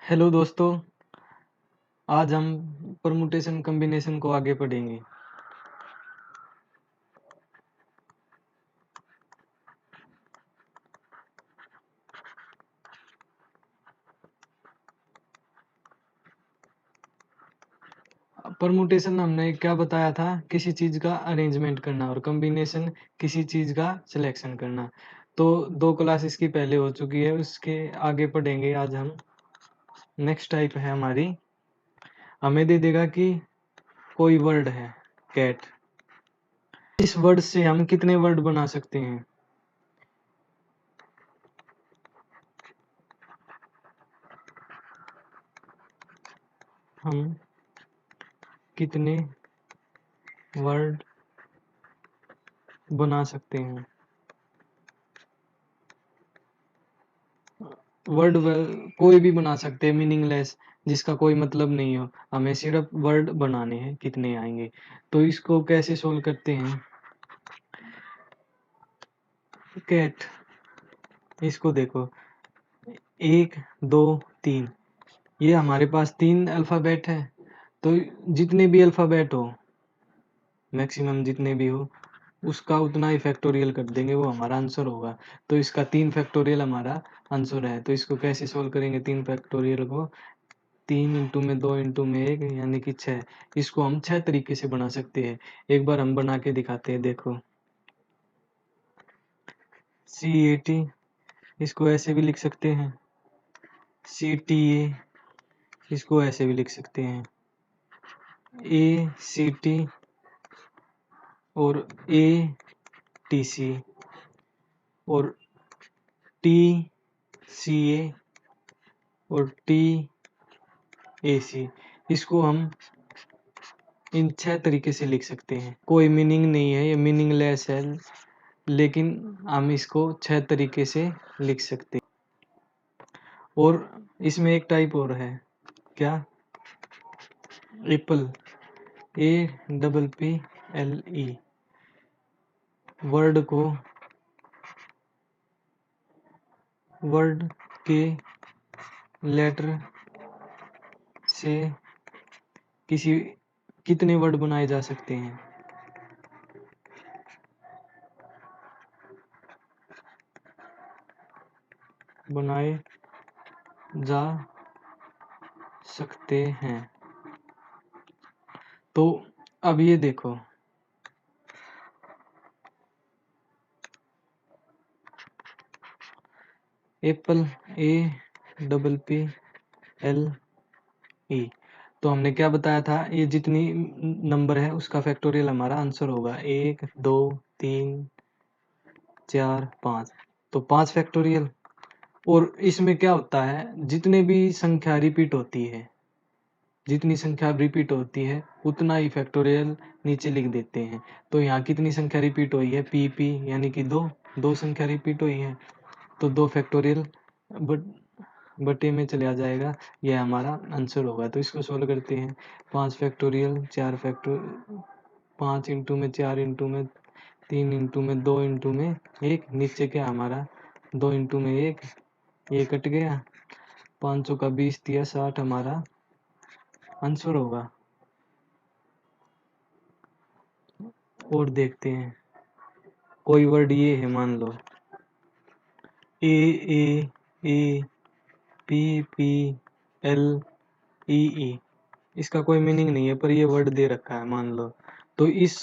Hello दोस्तों, आज हम परमुटेशन कॉम्बिनेशन को आगे पढ़ेंगे। परमुटेशन हमने क्या बताया था, किसी चीज का अरेंजमेंट करना, और कॉम्बिनेशन किसी चीज का सिलेक्शन करना। तो 2 क्लास इसकी पहले हो चुकी है, उसके आगे पढ़ेंगे आज हम। नेक्स्ट टाइप है हमारी, हमें दे देगा कि कोई वर्ड है कैट, इस वर्ड से हम कितने वर्ड बना सकते हैं। हम कितने वर्ड बना सकते हैं। वर्ड कोई भी बना सकते हैं, मीनिंगलेस, जिसका कोई मतलब नहीं हो, हमें सिर्फ वर्ड बनाने हैं, कितने आएंगे। तो इसको कैसे सोल्व करते हैं। कैट, इसको देखो, 1 2 3, ये हमारे पास 3 अल्फाबेट है। तो जितने भी अल्फाबेट हो, मैक्सिमम जितने भी हो, उसका उतना ही फैक्टोरियल कर देंगे, वो हमारा आंसर होगा। तो इसका 3 फैक्टोरियल हमारा आंसर है। तो इसको कैसे सोल्व करेंगे 3 फैक्टोरियल को। 3 इंटू में 2 इंटू में 1 यानी कि 6। इसको हम 6 तरीके से बना सकते हैं। एक बार हम बना के दिखाते हैं, देखो। CAT, इसको ऐसे भी लिख सकते हैं। CTA, इसको ऐसे भी लिख सकते हैं। ACT और ATC और TCA और TAC, इसको हम इन 6 तरीके से लिख सकते हैं। कोई मीनिंग नहीं है, ये मीनिंगलेस है, लेकिन हम इसको 6 तरीके से लिख सकते हैं। और इसमें एक टाइप और है, क्या, एप्पल, APPLE, वर्ड के लेटर से कितने वर्ड बनाए जा सकते हैं। बनाए जा सकते हैं। तो अब ये देखो, एप्पल, APPLE, तो हमने क्या बताया था, ये जितनी नंबर है उसका फैक्टोरियल हमारा आंसर होगा। 1 2 3 4 5, तो 5 फैक्टोरियल। और इसमें क्या होता है, जितने भी संख्या रिपीट होती है, जितनी संख्या रिपीट होती है उतना ही फैक्टोरियल नीचे लिख देते हैं। तो यहाँ कितनी संख्या रिपीट हुई है, PP, यानी कि 2 संख्या रिपीट हुई है। तो 2 फैक्टोरियल बटे में चला जाएगा, यह हमारा आंसर होगा। तो इसको सोल्व करते हैं। 5 फैक्टोरियल 4 फैक्टोरियल, 5 इंटू में 4 इंटू में 3 इंटू में 2 इंटू में 1, नीचे क्या हमारा 2 इंटू में 1, ये कट गया। 500 का 20 दिया 60, हमारा आंसर होगा। और देखते हैं, कोई वर्ड ये है, मान लो AAPPLEE, इसका कोई मीनिंग नहीं है, पर ये वर्ड दे रखा है, मान लो। तो इस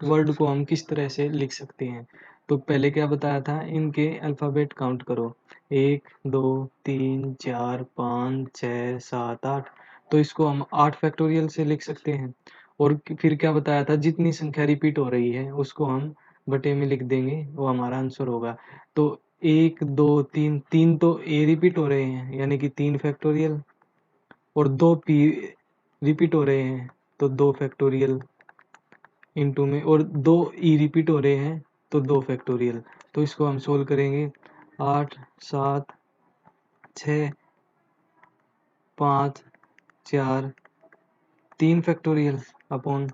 वर्ड को हम किस तरह से लिख सकते हैं। तो पहले क्या बताया था, इनके अल्फाबेट काउंट करो, 1 2 3 4 5 6 7 8। तो इसको हम 8 फैक्टोरियल से लिख सकते हैं। और फिर क्या बताया था, जितनी संख्या रिपीट हो रही है उसको हम बटे में लिख देंगे, वो हमारा आंसर होगा। तो 1 2 3, 3 तो ए रिपीट हो रहे हैं यानी कि 3 फैक्टोरियल, और 2 पी रिपीट हो रहे हैं तो 2 फैक्टोरियल इंटू में, और 2 ई रिपीट हो रहे हैं तो 2 फैक्टोरियल। तो इसको हम सोल्व करेंगे। 8 7 6 5 4 3 फैक्टोरियल अपॉन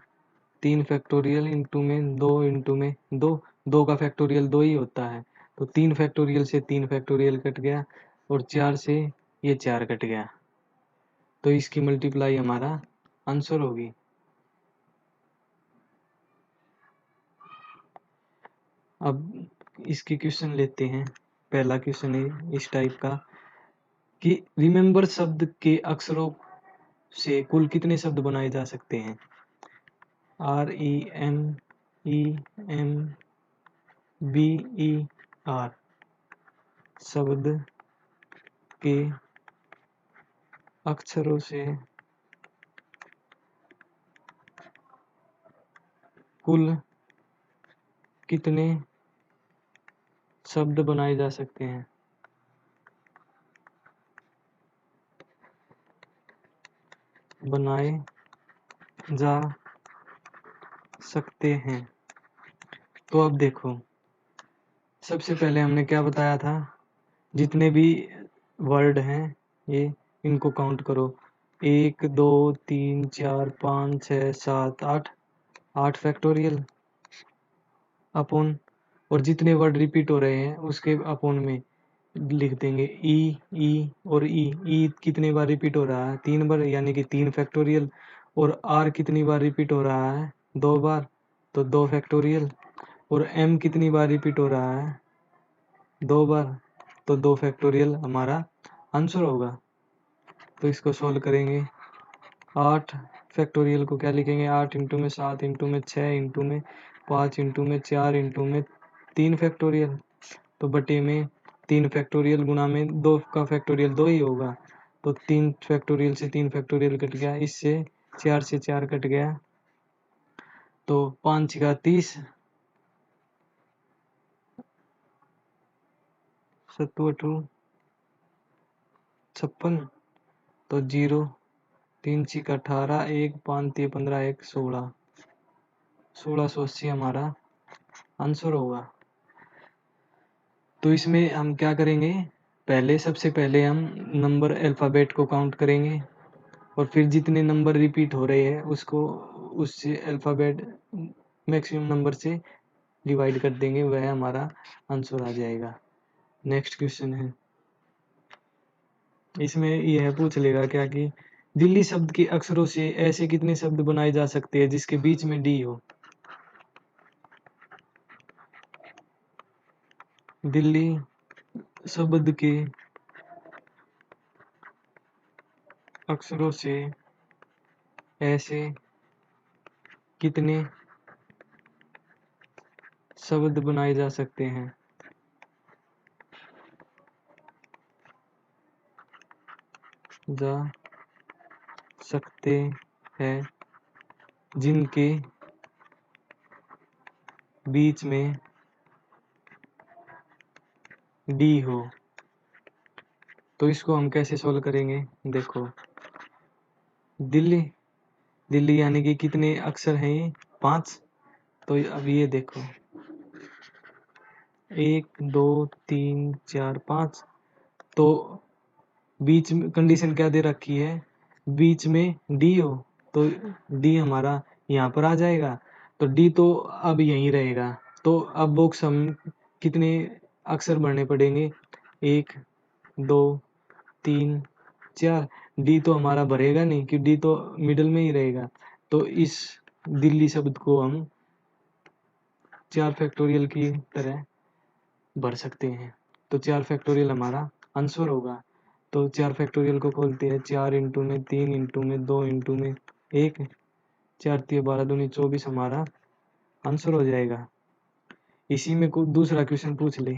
3 फैक्टोरियल इंटू में 2 इंटू में 2, 2 का फैक्टोरियल 2 ही होता है। तो 3 फैक्टोरियल से 3 फैक्टोरियल कट गया, और 4 से ये 4 कट गया। तो इसकी मल्टीप्लाई हमारा आंसर होगी। अब इसकी क्वेश्चन लेते हैं। पहला क्वेश्चन है इस टाइप का कि रिमेंबर शब्द के अक्षरों से कुल कितने शब्द बनाए जा सकते हैं। REMEMBER शब्द के अक्षरों से कुल कितने शब्द बनाए जा सकते हैं। बनाए जा सकते हैं। तो अब देखो, सबसे पहले हमने क्या बताया था, जितने भी वर्ड हैं ये इनको काउंट करो। 1 2 3 4 5 6 7 8 8 फैक्टोरियल अपॉन, और जितने वर्ड रिपीट हो रहे हैं उसके अपॉन में लिख देंगे ई और ई कितने बार रिपीट हो रहा है, 3 बार, यानी कि 3 फैक्टोरियल। और आर कितनी बार रिपीट हो रहा है, 2 बार, तो 2 फैक्टोरियल। और एम कितनी बार रिपीट हो रहा है, 2 बार, तो 2 फैक्टोरियल हमारा आंसर होगा। तो इसको सोल्व करेंगे। 8 फैक्टोरियल को क्या लिखेंगे, 8 इंटू में 7 इंटू में 6 इंटू में 5 इंटू में 4 इंटू में 3 फैक्टोरियल, तो बटे में 3 फैक्टोरियल गुना में 2 का फैक्टोरियल 2 ही होगा। तो 3 फैक्टोरियल से 3 फैक्टोरियल कट गया, इससे 4 से 4 कट गया, तो 5 का 30, 7 56, तो 0, 3 6 18, 1 5 3 15, 1 16, 1680 हमारा आंसर होगा। तो इसमें हम क्या करेंगे, सबसे पहले हम नंबर अल्फ़ाबेट को काउंट करेंगे, और फिर जितने नंबर रिपीट हो रहे हैं उसको उससे अल्फ़ाबेट मैक्सिमम नंबर से डिवाइड कर देंगे, वह हमारा आंसर आ जाएगा। नेक्स्ट क्वेश्चन है, इसमें यह पूछ लेगा क्या कि दिल्ली शब्द के अक्षरों से ऐसे कितने शब्द बनाए जा सकते हैं जिसके बीच में डी हो। दिल्ली शब्द के अक्षरों से ऐसे कितने शब्द बनाए जा सकते हैं जिनके बीच में डी हो। तो इसको हम कैसे सोल्व करेंगे, देखो, दिल्ली यानी कि कितने अक्षर हैं ये, 5। तो अब ये देखो 1 2 3 4 5, तो बीच में कंडीशन क्या दे रखी है, बीच में डी हो, तो डी हमारा यहाँ पर आ जाएगा। तो डी तो अब यहीं रहेगा, तो अब बॉक्स हम कितने अक्षर भरने पड़ेंगे, 1 2 3 4, डी तो हमारा भरेगा नहीं कि डी तो मिडल में ही रहेगा। तो इस दिल्ली शब्द को हम 4 फैक्टोरियल की तरह भर सकते हैं, तो 4 फैक्टोरियल हमारा आंसर होगा। तो 4 फैक्टोरियल को खोलते हैं, 4 इंटू में 3 इंटू में 2 इंटू में 1, 4 3 12 दूनी 24 हमारा आंसर हो जाएगा। इसी में को दूसरा क्वेश्चन पूछ ले,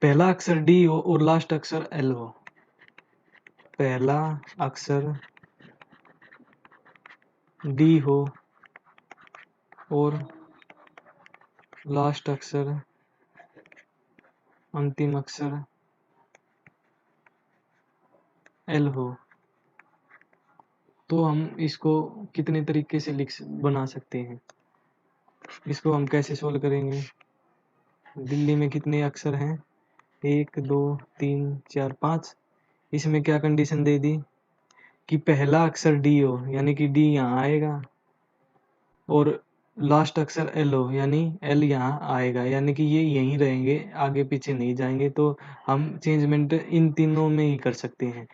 पहला अक्षर डी हो और लास्ट अक्षर एल हो। पहला अक्षर डी हो और लास्ट अक्षर, अंतिम अक्षर एल हो, तो हम इसको कितने तरीके से बना सकते हैं, इसको हम कैसे सोल्व करेंगे। दिल्ली में कितने अक्षर हैं, 1 2 3 4 5। इसमें क्या कंडीशन दे दी कि पहला अक्षर डी हो, यानी कि डी यहाँ आएगा, और लास्ट अक्षर एल हो, यानी एल यहाँ आएगा, यानी कि ये यहीं रहेंगे, आगे पीछे नहीं जाएंगे। तो हम चेंजमेंट इन तीनों में ही कर सकते हैं।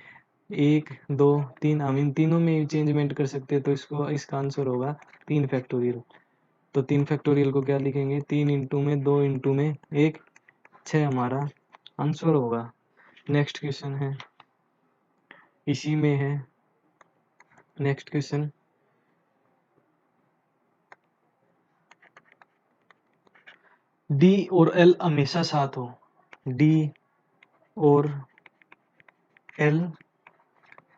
1 2 3, हम इन तीनों में चेंजमेंट कर सकते हैं, तो इसका आंसर होगा 3 फैक्टोरियल। तो 3 फैक्टोरियल को क्या लिखेंगे, 3 इंटू में 2 इंटू में 1, 6 हमारा आंसर होगा। नेक्स्ट क्वेश्चन है, इसी में है नेक्स्ट क्वेश्चन। डी और एल हमेशा साथ हो, डी और एल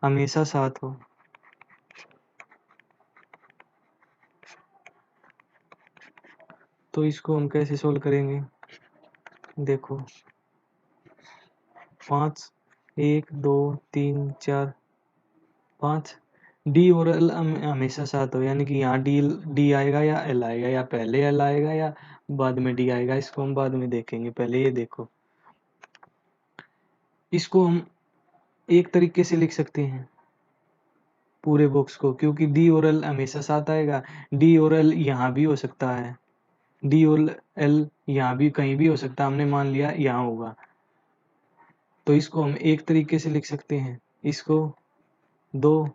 हमेशा साथ हो, तो इसको हम कैसे सोल्व करेंगे, देखो 5 1 2 3 4 5, डी और एल हमेशा साथ हो, यानी कि यहाँ डी आएगा या एल आएगा, या पहले एल आएगा या बाद में डी आएगा, इसको हम बाद में देखेंगे। पहले ये देखो, इसको हम एक तरीके से लिख सकते हैं पूरे बॉक्स को, क्योंकि डी और एल हमेशा साथ आएगा। डी और एल यहाँ भी हो सकता है, डी और एल यहाँ भी कहीं भी हो सकता है, हमने मान लिया यहाँ होगा, तो इसको हम एक तरीके से लिख सकते हैं, इसको 2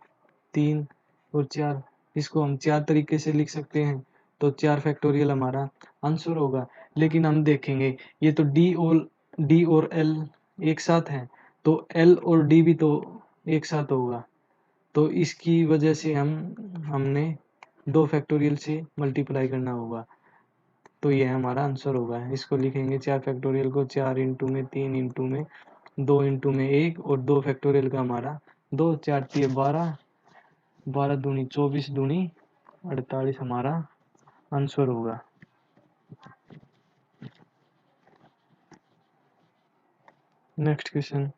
3 और 4, इसको हम 4 तरीके से लिख सकते हैं, तो 4 फैक्टोरियल हमारा आंसर होगा। लेकिन हम देखेंगे ये तो डी और एल एक साथ हैं, तो एल और डी भी तो एक साथ होगा, तो इसकी वजह से हमने 2 फैक्टोरियल से मल्टीप्लाई करना होगा, तो यह हमारा आंसर होगा। इसको लिखेंगे 4 फैक्टोरियल को 4 इंटू में 3 इंटू में 2 इंटू में 1, और 2 फैक्टोरियल का हमारा 2 4 3 12, 12 दूनी 24 दूनी 48 हमारा आंसर होगा। नेक्स्ट क्वेश्चन,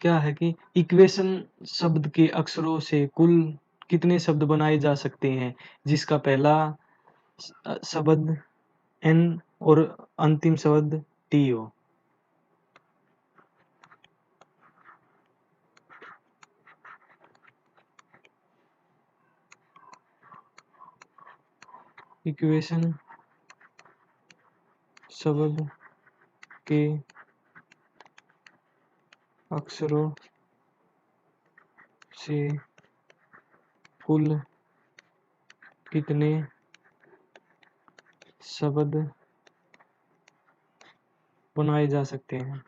क्या है कि इक्वेशन शब्द के अक्षरों से कुल कितने शब्द बनाए जा सकते हैं, जिसका पहला शब्द एन और अंतिम शब्द टी हो। इक्वेशन शब्द के अक्षरों से कुल कितने शब्द बनाए जा सकते हैं,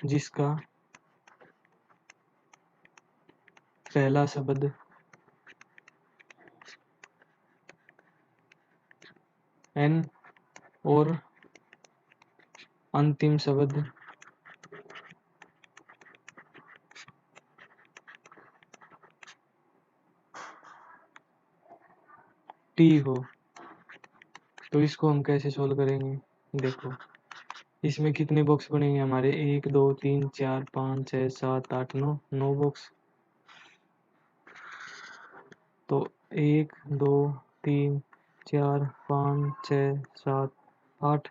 जिसका पहला शब्द एन और अंतिम शब्द टी हो। तो इसको हम कैसे सोल्व करेंगे, देखो इसमें कितने बॉक्स बनेंगे हमारे, 1 2 3 4 5 6 7 8 9, 9 बॉक्स। तो 1 2 3 4 5 6 7 8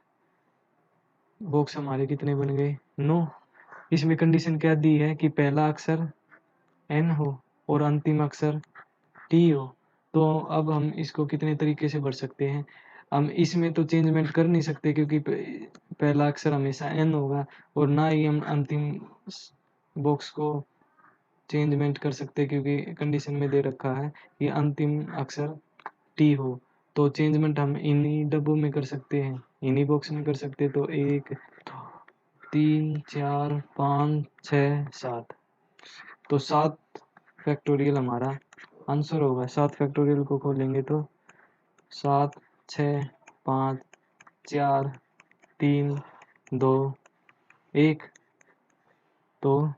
बॉक्स हमारे कितने बन गए, 9। इसमें कंडीशन क्या दी है कि पहला अक्षर एन हो और अंतिम अक्षर टी हो। तो अब हम इसको कितने तरीके से भर सकते हैं, हम इसमें तो चेंजमेंट कर नहीं सकते, क्योंकि पहला अक्षर हमेशा एन होगा, और ना ही हम अंतिम बॉक्स को चेंजमेंट कर सकते, क्योंकि कंडीशन में दे रखा है कि अंतिम अक्षर टी हो। तो चेंजमेंट हम इन्हीं डब्बों में कर सकते हैं, इन्हीं बॉक्स में कर सकते हैं। तो 1 2 3 4 5 6 7, तो 7 फैक्टोरियल हमारा आंसर होगा। 7 फैक्टोरियल को खोलेंगे तो 7 6 5 4 3 2 1, तो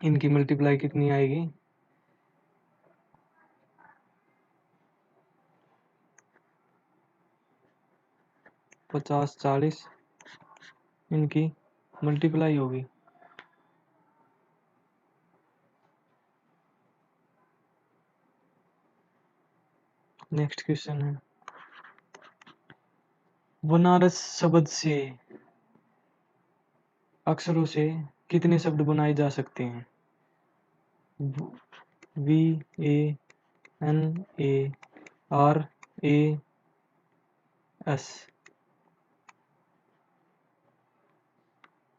इनकी मल्टीप्लाई कितनी आएगी, 50 40 इनकी मल्टीप्लाई होगी। नेक्स्ट क्वेश्चन है, बनारस शब्द से अक्षरों से कितने शब्द बनाए जा सकते हैं? VANARAS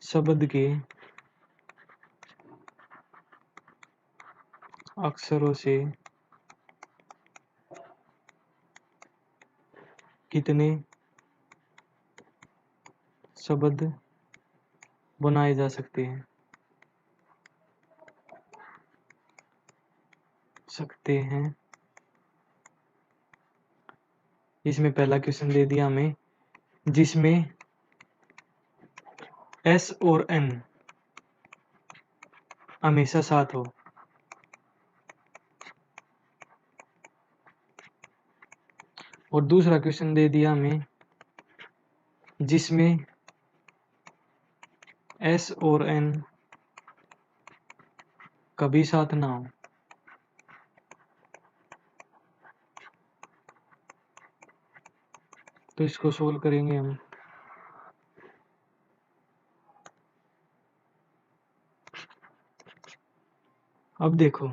शब्द के अक्षरों से कितने शब्द बनाए जा सकते हैं। इसमें पहला क्वेश्चन दे दिया हमें, जिसमें S और N हमेशा साथ हो। और दूसरा क्वेश्चन दे दिया हमें, जिसमें S और N कभी साथ ना हो। तो इसको सोल्व करेंगे हम। अब देखो,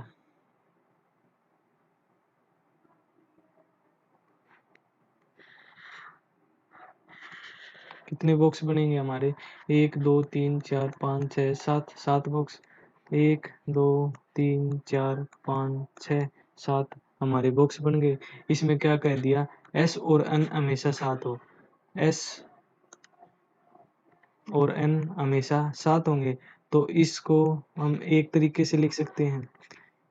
कितने बॉक्स बनेंगे हमारे? 1 2 3 4 5 6 7 7 बॉक्स। 1 2 3 4 5 6 7 हमारे बॉक्स बन गए। इसमें क्या कह दिया? S और N हमेशा साथ हो। S और N हमेशा साथ होंगे, तो इसको हम एक तरीके से लिख सकते हैं।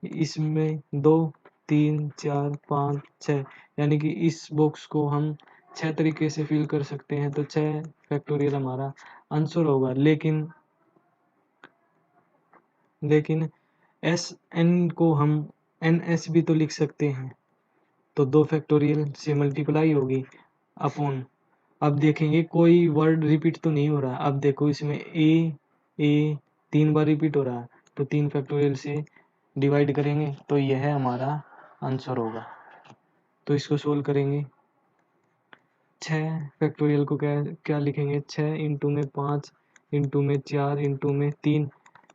इसमें 2 3 4 5 6, यानी कि इस बॉक्स को हम 6 तरीके से फिल कर सकते हैं। तो 6 फैक्टोरियल हमारा आंसर होगा। लेकिन एस एन को हम एन एस भी तो लिख सकते हैं। तो 2 फैक्टोरियल से मल्टीप्लाई होगी अपॉन, अब देखेंगे कोई वर्ड रिपीट तो नहीं हो रहा। अब देखो, इसमें ए 3 बार रिपीट हो रहा है, तो 3 फैक्टोरियल से डिवाइड करेंगे, तो यह हमारा आंसर होगा। तो इसको सोल्व करेंगे। 6 फैक्टोरियल को क्या क्या लिखेंगे? 6 इंटू में 5 इंटू में 4 इंटू में 3।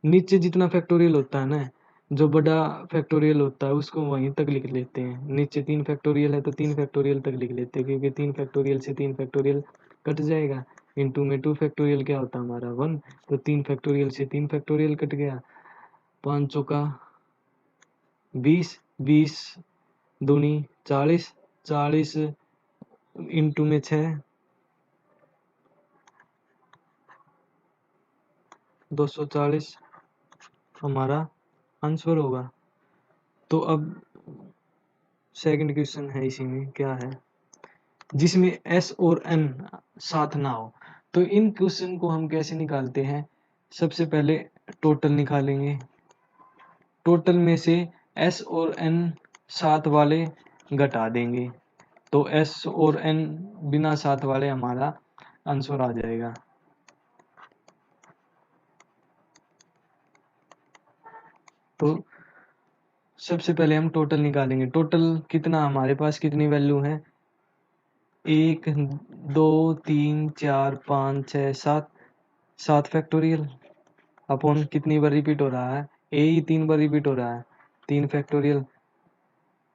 नीचे जितना फैक्टोरियल होता है ना, जो बड़ा फैक्टोरियल होता है उसको वहीं तक लिख लेते हैं। नीचे 3 फैक्टोरियल है तो 3 फैक्टोरियल तक लिख लेते हैं, क्योंकि 3 फैक्टोरियल से 3 फैक्टोरियल कट जाएगा। इंटू में 2 फैक्टोरियल क्या होता है हमारा 1, तो 3 फैक्टोरियल से 3 फैक्टोरियल कट गया। 5 चौका 20, 20 दूनी 40, 40 इंटू में 6 240 हमारा आंसर होगा। तो अब सेकंड क्वेश्चन है, इसी में क्या है, जिसमें S और N साथ ना हो। तो इन क्वेश्चन को हम कैसे निकालते हैं? सबसे पहले टोटल निकालेंगे। टोटल में से S और N साथ वाले घटा देंगे, तो S और N बिना साथ वाले हमारा आंसर आ जाएगा। तो सबसे पहले हम टोटल निकालेंगे। टोटल कितना हमारे पास, कितनी वैल्यू है? 1 2 3 4 5 6 7, 7 फैक्टोरियल अपॉन कितनी बार रिपीट हो रहा है? ए ही 3 बार रिपीट हो रहा है, 3 फैक्टोरियल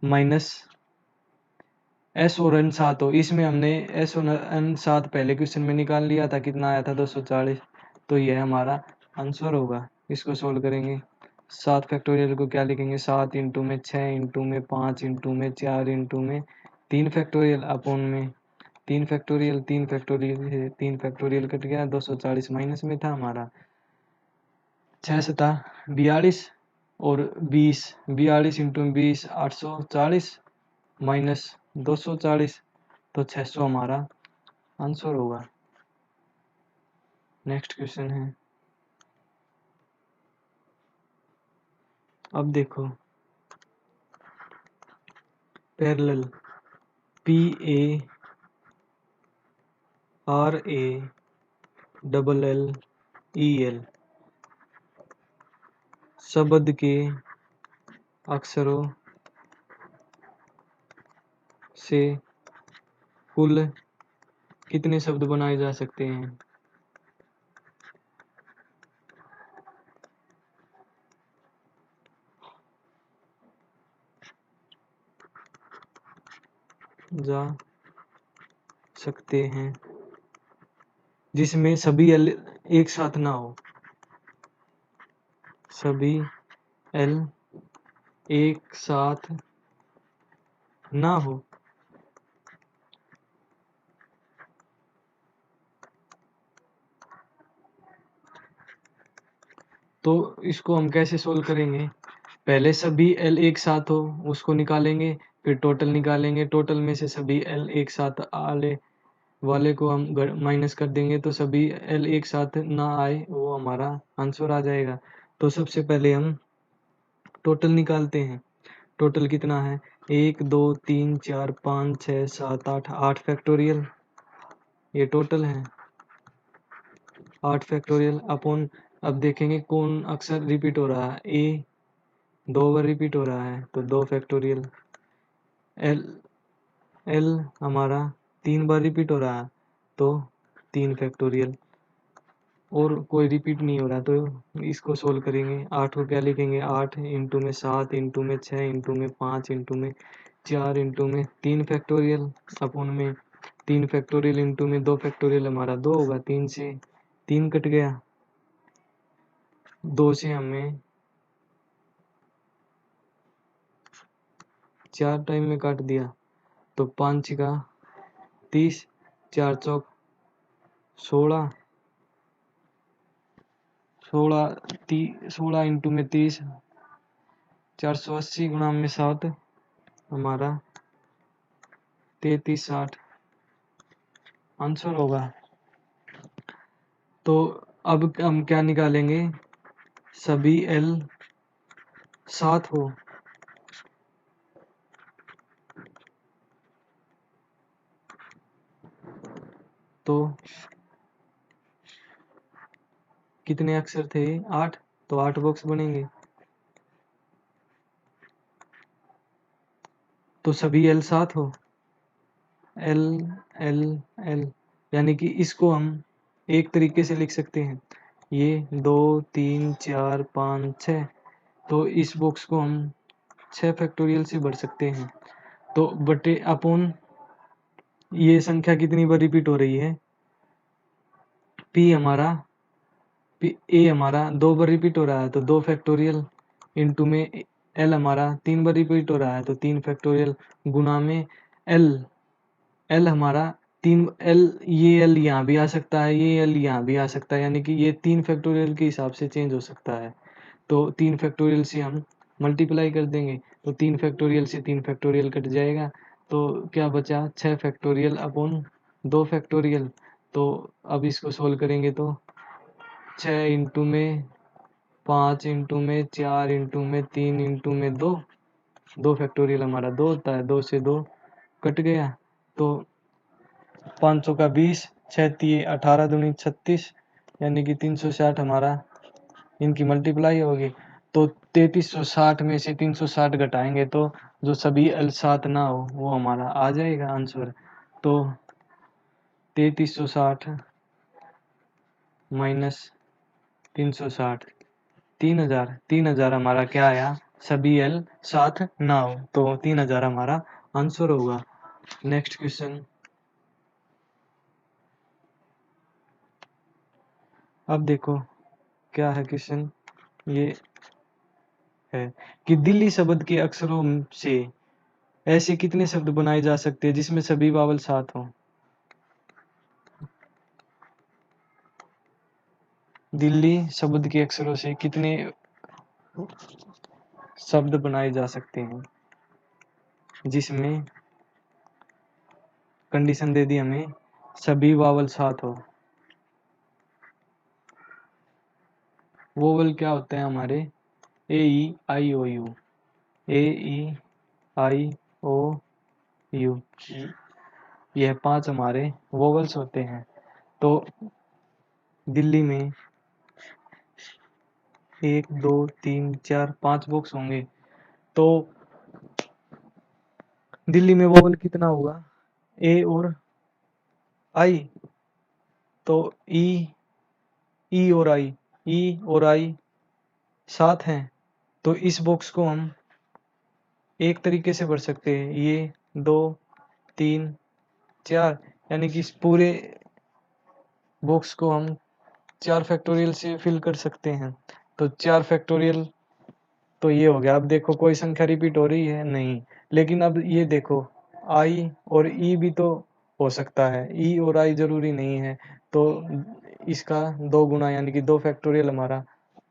माइनस एस और एन 7 हो। इसमें हमने एस और एन 7 पहले क्वेश्चन में निकाल लिया था, कितना आया था? 240। तो यह हमारा आंसर होगा। इसको सोल्व करेंगे। 7 फैक्टोरियल को क्या लिखेंगे? 7 इंटू में 6 इंटू में 5 इंटू में 4 इंटू में 3 फैक्टोरियल अपॉन में 3 फैक्टोरियल, 3 फैक्टोरियल 3 फैक्टोरियल कट गया, 240 माइनस में था हमारा। 6 सता 42 और 20, 42 इंटू 20 840 माइनस 240, तो 600 हमारा आंसर होगा। नेक्स्ट क्वेश्चन है। अब देखो, पैरेलल PARALLEL शब्द के अक्षरों से कुल कितने शब्द बनाए जा सकते हैं? जा सकते हैं जिसमें सभी एल एक साथ ना हो, सभी एल एक साथ ना हो। तो इसको हम कैसे सोल्व करेंगे? पहले सभी एल एक साथ हो उसको निकालेंगे, फिर टोटल निकालेंगे, टोटल में से सभी एल एक साथ आले वाले को हम माइनस कर देंगे, तो सभी एल एक साथ ना आए वो हमारा आंसर आ जाएगा। तो सबसे पहले हम टोटल निकालते हैं। टोटल कितना है? 1 2 3 4 5 6 7 8 8 फैक्टोरियल, ये टोटल है 8 फैक्टोरियल अपॉन। अब देखेंगे कौन अक्षर रिपीट हो रहा है। ए 2 बार रिपीट हो रहा है तो 2 फैक्टोरियल। एल एल हमारा 3 बार रिपीट हो रहा है तो 3 फैक्टोरियल। और कोई रिपीट नहीं हो रहा तो इसको सोल्व करेंगे। 8 को क्या लिखेंगे? 8 इंटू में 7 इंटू में 6 इंटू में 5 इंटू में 4 इंटू में 3 फैक्टोरियल अपॉन में 3 फैक्टोरियल इंटू में 2 फैक्टोरियल हमारा 2 होगा। 3 से 3 कट गया, 2 से हमें 4 टाइम में काट दिया तो 5 का 30, 4 चौक 16, 16 इंटू में 30, 480 गुणा में 7 हमारा 3360 आंसर होगा। तो अब हम क्या निकालेंगे? सभी एल साथ हो, तो कितने अक्षर थे? 8, तो 8 बॉक्स बनेंगे। तो सभी एल साथ हो, एल एल एल, यानी कि इसको हम एक तरीके से लिख सकते हैं। ये 2 3 4 5 6, तो इस बॉक्स को हम 6 फैक्टोरियल से भर सकते हैं। तो बटे अपॉन ये संख्या कितनी बार रिपीट हो रही है? पी हमारा ए हमारा 2 बार रिपीट हो रहा है तो 2 फैक्टोरियल इंटू में एल हमारा 3 बार रिपीट हो रहा है तो 3 फैक्टोरियल गुणा में एल एल हमारा 3 एल, ये एल यहाँ भी आ सकता है, ये एल यहाँ भी आ सकता है, यानी कि ये 3 फैक्टोरियल के हिसाब से चेंज हो सकता है। तो 3 फैक्टोरियल से हम मल्टीप्लाई कर देंगे तो 3 फैक्टोरियल से 3 फैक्टोरियल कट जाएगा तो क्या बचा? 6 फैक्टोरियल अपॉन 2 फैक्टोरियल। तो अब इसको सोल्व करेंगे तो 6 इंटू में 5 इंटू में 4 इंटू में 3 इंटू में 2, 2 फैक्टोरियल हमारा 2 होता है, 2 से 2 कट गया तो 500 का 20, 6 तिये 18 दूनी 36, यानी कि 360 हमारा इनकी मल्टीप्लाई होगी। तो 3360 में से 360 घटाएंगे तो जो सभी एल साथ ना हो वो हमारा आ जाएगा आंसर। तो 3360 माइनस 360, 3000 हमारा क्या आया? सभी एल साथ ना हो, तो 3000 हमारा आंसर होगा। Next question. अब देखो क्या है क्वेश्चन। ये है कि दिल्ली शब्द के अक्षरों से ऐसे कितने शब्द बनाए जा सकते हैं जिसमें सभी वावल साथ हों? दिल्ली शब्द के अक्षरों से कितने शब्द बनाए जा सकते हैं जिसमें कंडीशन दे दी हमें सभी वावल साथ हो। वोवल क्या होते हैं हमारे? ए ई आई ओ you, A E I O you, यह 5 हमारे वोवल्स होते हैं। तो दिल्ली में 1 2 3 4 5 बॉक्स होंगे तो दिल्ली में वोवल कितना होगा? ए और आई, तो ई और आई साथ हैं तो इस बॉक्स को हम एक तरीके से भर सकते हैं। ये 2 3 4, यानी कि इस पूरे बॉक्स को हम 4 फैक्टोरियल से फिल कर सकते हैं। तो 4 फैक्टोरियल तो ये हो गया। अब देखो कोई संख्या रिपीट हो रही है? नहीं। लेकिन अब ये देखो आई और ई भी तो हो सकता है, ई और आई जरूरी नहीं है। तो इसका 2 गुना यानी कि 2 फैक्टोरियल हमारा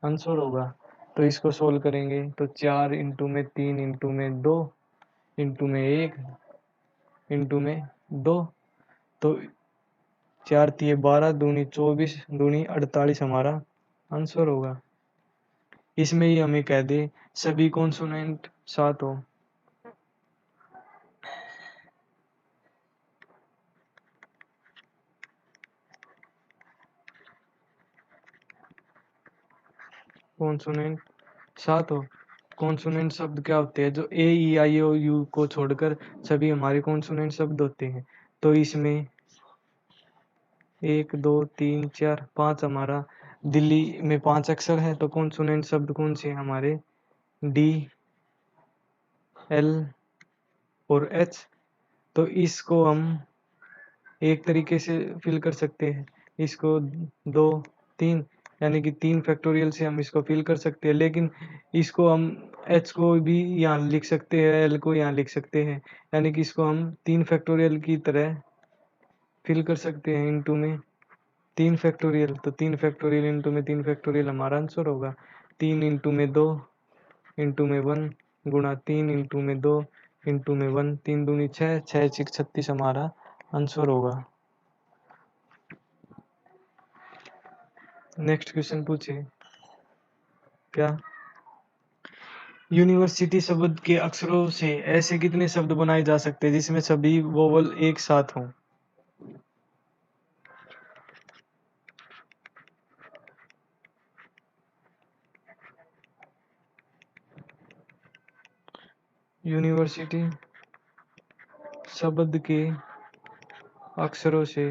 आंसर होगा। तो इसको सोल्व करेंगे तो 4 इंटू में 3 इंटू में 2 इंटू में 1 इंटू में 2, तो 4 तिये 12 दूनी 24 दूनी 48 हमारा आंसर होगा। इसमें ही हमें कह दे सभी कॉन्सोनेंट साथ हो। कॉन्सोनेंट साथ हो। कॉन्सोनेंट शब्द क्या होते हैं? जो ए ई आई ओ यू को छोड़कर सभी हमारे कॉन्सोनेंट शब्द होते हैं। तो इसमें 1 2 3 4 5 हमारा दिल्ली में 5 अक्षर है। तो कॉन्सोनेंट शब्द कौन से हैं हमारे? डी, एल और एच। तो इसको हम एक तरीके से फिल कर सकते हैं। इसको 2 3 यानी कि 3 फैक्टोरियल से हम इसको फिल कर सकते हैं। लेकिन इसको हम एच को भी यहाँ लिख सकते हैं, एल को यहाँ लिख सकते हैं, यानी कि इसको हम 3 फैक्टोरियल की तरह फिल कर सकते हैं इंटू में 3 फैक्टोरियल। तो 3 फैक्टोरियल इंटू में 3 फैक्टोरियल हमारा आंसर होगा। 3 इंटू में 2 इंटू में 1 गुणा 3 इंटू में 2 इंटू में 1, 3 दूनी 6, 6 6 36 हमारा आंसर होगा। नेक्स्ट क्वेश्चन पूछे क्या? यूनिवर्सिटी शब्द के अक्षरों से ऐसे कितने शब्द बनाए जा सकते हैं जिसमें सभी वोवल एक साथ हों? यूनिवर्सिटी शब्द के अक्षरों से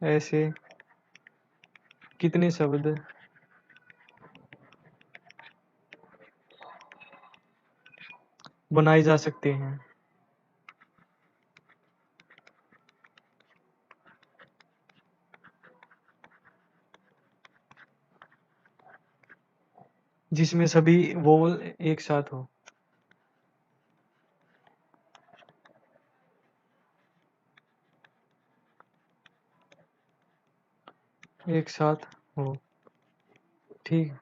ऐसे कितने शब्द बनाए जा सकते हैं जिसमें सभी वोवल एक साथ हो? एक साथ हो। ठीक।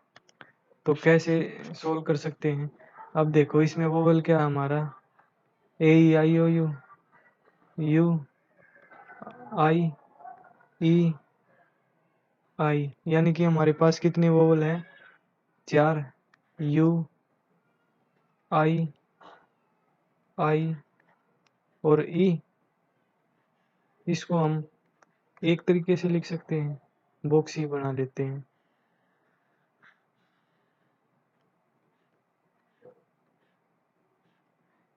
तो कैसे सोल्व कर सकते हैं? अब देखो इसमें वोवल क्या है हमारा? ए ई आई ओ यू, यू, आई, ई, आई, यानी कि हमारे पास कितने वोवल हैं? 4। यू, आई और ई। इसको हम एक तरीके से लिख सकते हैं, बॉक्स ही बना लेते हैं।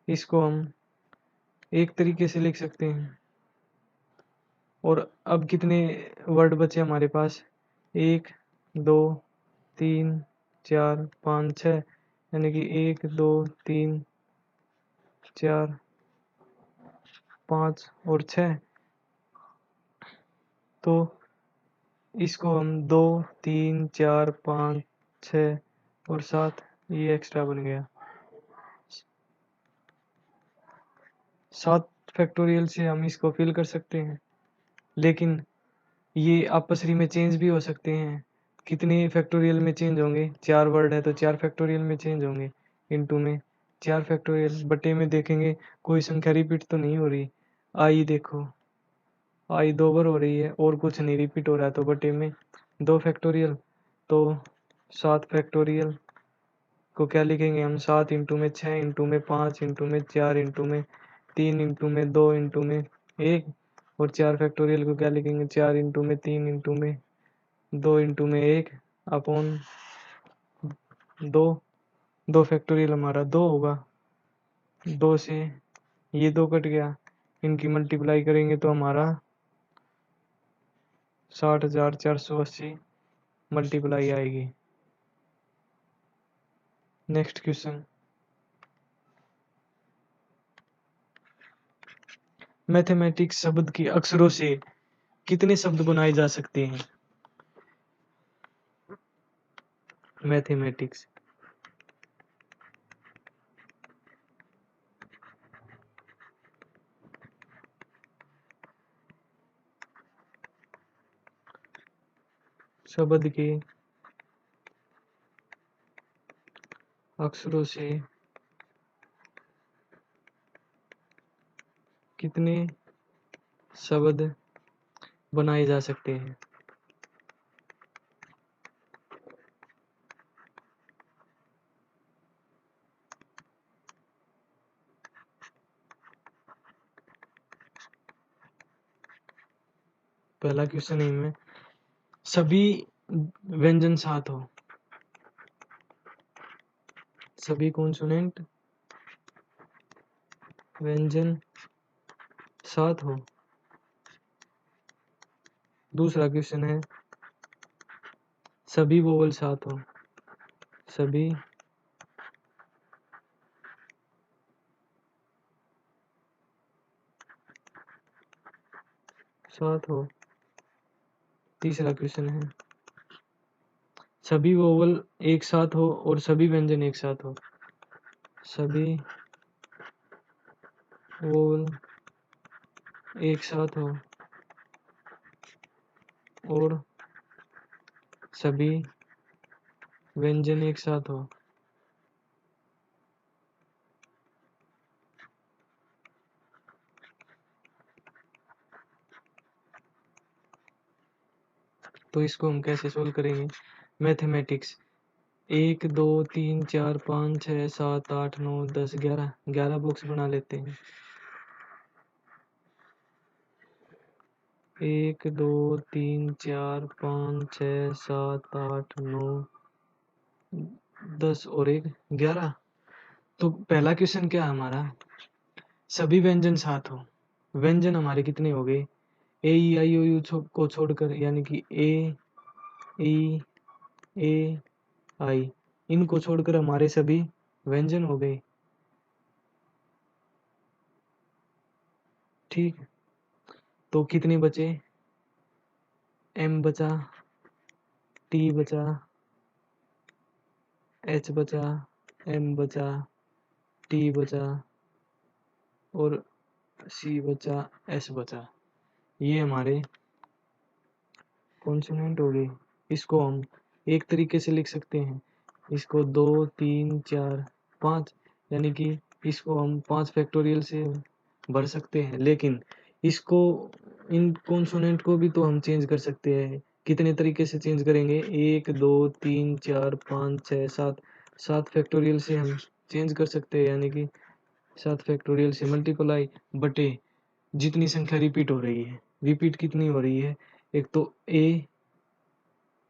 इसको हम एक तरीके से लिख सकते हैं। और अब कितने वर्ड बचे हमारे पास? 1 2 3 4 5 6, यानी कि 1 2 3 4 5 और 6। तो इसको हम 2 3 4 5 6 और 7, ये एक्स्ट्रा बन गया 7 फैक्टोरियल से हम इसको फिल कर सकते हैं। लेकिन ये आपसरी में चेंज भी हो सकते हैं। कितने फैक्टोरियल में चेंज होंगे? 4 वर्ड है तो 4 फैक्टोरियल में चेंज होंगे। इंटू में 4 फैक्टोरियल, बटे में देखेंगे कोई संख्या रिपीट तो नहीं हो रही। आई देखो, आई 2 बार हो रही है और कुछ नहीं रिपीट हो रहा है, तो बटे में 2 फैक्टोरियल। तो 7 फैक्टोरियल को क्या लिखेंगे हम? 7 इंटू में 6 इंटू में 5 इंटू में 4 इंटू में 3 इंटू में 2 इंटू में 1। और 4 फैक्टोरियल को क्या लिखेंगे? 4 इंटू में 3 इंटू में 2 इंटू में 1 अपॉन 2। 2 फैक्टोरियल हमारा 2 होगा। 2 से ये 2 कट गया, इनकी मल्टीप्लाई करेंगे तो हमारा 60,480 मल्टीप्लाई आएगी। Next question. मैथमेटिक्स शब्द की अक्षरों से कितने शब्द बनाए जा सकते हैं? मैथमेटिक्स शब्द के अक्षरों से कितने शब्द बनाए जा सकते हैं? पहला क्वेश्चन है में सभी व्यंजन साथ हो, सभी कॉन्सोनेंट व्यंजन साथ हो। दूसरा क्वेश्चन है सभी वोवल साथ हो, सभी साथ हो। तीसरा क्वेश्चन है सभी वोवल एक साथ हो और सभी व्यंजन एक साथ हो, सभी वोवल एक साथ हो और सभी व्यंजन एक साथ हो। तो इसको हम कैसे सोल्व करेंगे? मैथमेटिक्स 1 2 3 4 5 6 7 8 9 10 11 11 बॉक्स बना लेते हैं। 1 2 3 4 5 6 7 8 9 10 और एक 11। तो पहला क्वेश्चन क्या है हमारा? सभी व्यंजन साथ हो। व्यंजन हमारे कितने हो गए? ए ई आई ओ यू को छोड़कर, यानी कि ए ई ए आई, इनको छोड़कर हमारे सभी व्यंजन हो गए। ठीक, तो कितने बचे? एम बचा, टी बचा, एच बचा, एम बचा, टी बचा और सी बचा, एस बचा। ये हमारे कॉन्सोनेंट हो गए। इसको हम एक तरीके से लिख सकते हैं, इसको 2 3 4 5, यानी कि इसको हम 5 फैक्टोरियल से भर सकते हैं। लेकिन इसको, इन कॉन्सोनेंट को भी तो हम चेंज कर सकते हैं। कितने तरीके से चेंज करेंगे? 1 2 3 4 5 6 7, 7 फैक्टोरियल से हम चेंज कर सकते हैं, यानी कि 7 फैक्टोरियल से मल्टीप्लाई बटे जितनी संख्या रिपीट हो रही है। रिपीट कितनी हो रही है? एक तो ए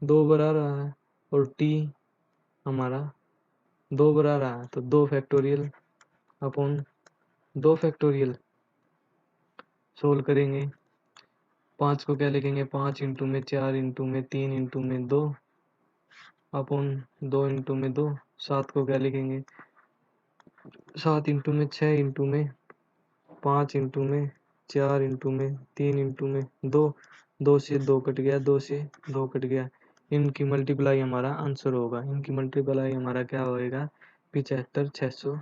2 बार आ रहा है और टी हमारा 2 बार आ रहा है, तो 2 फैक्टोरियल अपॉन 2 फैक्टोरियल सोल्व करेंगे। 5 को क्या लिखेंगे? 5 इंटू में 4 इंटू में 3 इंटू में 2 अपॉन 2 इंटू में 2। 7 को क्या लिखेंगे? 7 इंटू में 6 इंटू में 5 इंटू में 4 इंटू में 3 इंटू में 2। 2 से 2 कट गया, 2 से 2 कट गया। इनकी मल्टीप्लाई हमारा आंसर होगा। इनकी मल्टीप्लाई हमारा क्या होएगा? 75 600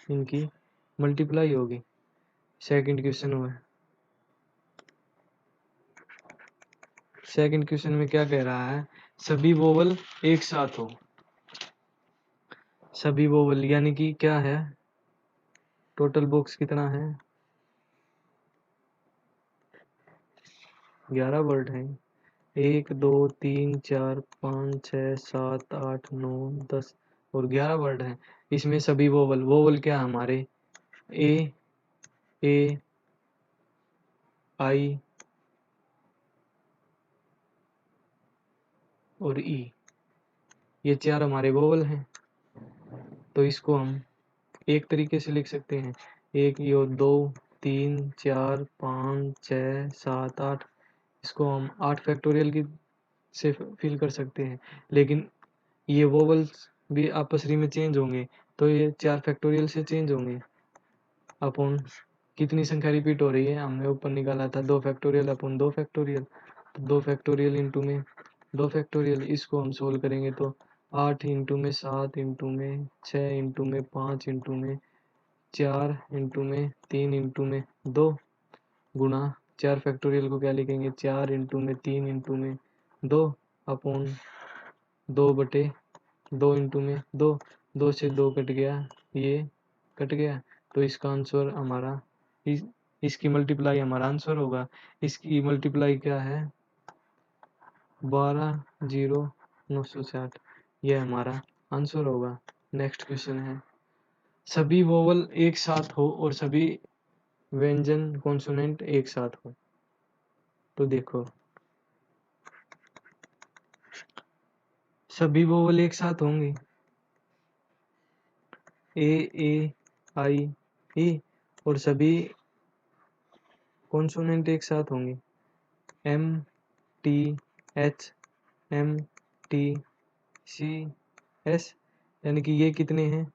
इनकी मल्टीप्लाई होगी। सेकंड क्वेश्चन हुआ। सेकंड क्वेश्चन में क्या कह रहा है? सभी वोवल एक साथ हो। सभी वोवल यानी कि क्या है? टोटल बॉक्स कितना है? 11 वर्ड है। 1 2 3 4 5 6 7 8 9 10 और 11 वर्ड है। इसमें सभी वोवल, वोवल क्या है हमारे? ए आई और ई, ये 4 हमारे वोवल हैं। तो इसको हम एक तरीके से लिख सकते हैं, एक यो 2 3 4 5 6 7 8। इसको हम 8 फैक्टोरियल की से फिल कर सकते हैं। लेकिन ये वोवल्स भी आपस में चेंज होंगे, तो ये 4 फैक्टोरियल से चेंज होंगे अपॉन कितनी संख्या रिपीट हो रही है, हमने ऊपर निकाला था 2 फैक्टोरियल अपॉन 2 फैक्टोरियल, तो 2 फैक्टोरियल इंटू में 2 फैक्टोरियल, इसको हम सोल्व करेंगे तो 8 इंटू में 7 इंटू में 6 इंटू में 5 इंटू में 4 इंटू में 3 इंटू में 2 गुणा 4 फैक्टोरियल को क्या लिखेंगे 4 इंटू में 3 इंटू में 2 अपॉन 2 बटे 2 इंटू में 2, 2 से 2 कट गया, ये कट गया, तो इसका आंसर हमारा इसकी मल्टीप्लाई हमारा आंसर होगा। इसकी मल्टीप्लाई क्या है 12,960, यह हमारा आंसर होगा। नेक्स्ट क्वेश्चन है, सभी वोवल एक साथ हो और सभी व्यंजन कॉन्सोनेंट एक साथ हो, तो देखो सभी वोवल एक साथ होंगे ए आई ई, और सभी कॉन्सोनेंट एक साथ होंगे M T H M T C S, यानी कि ये कितने हैं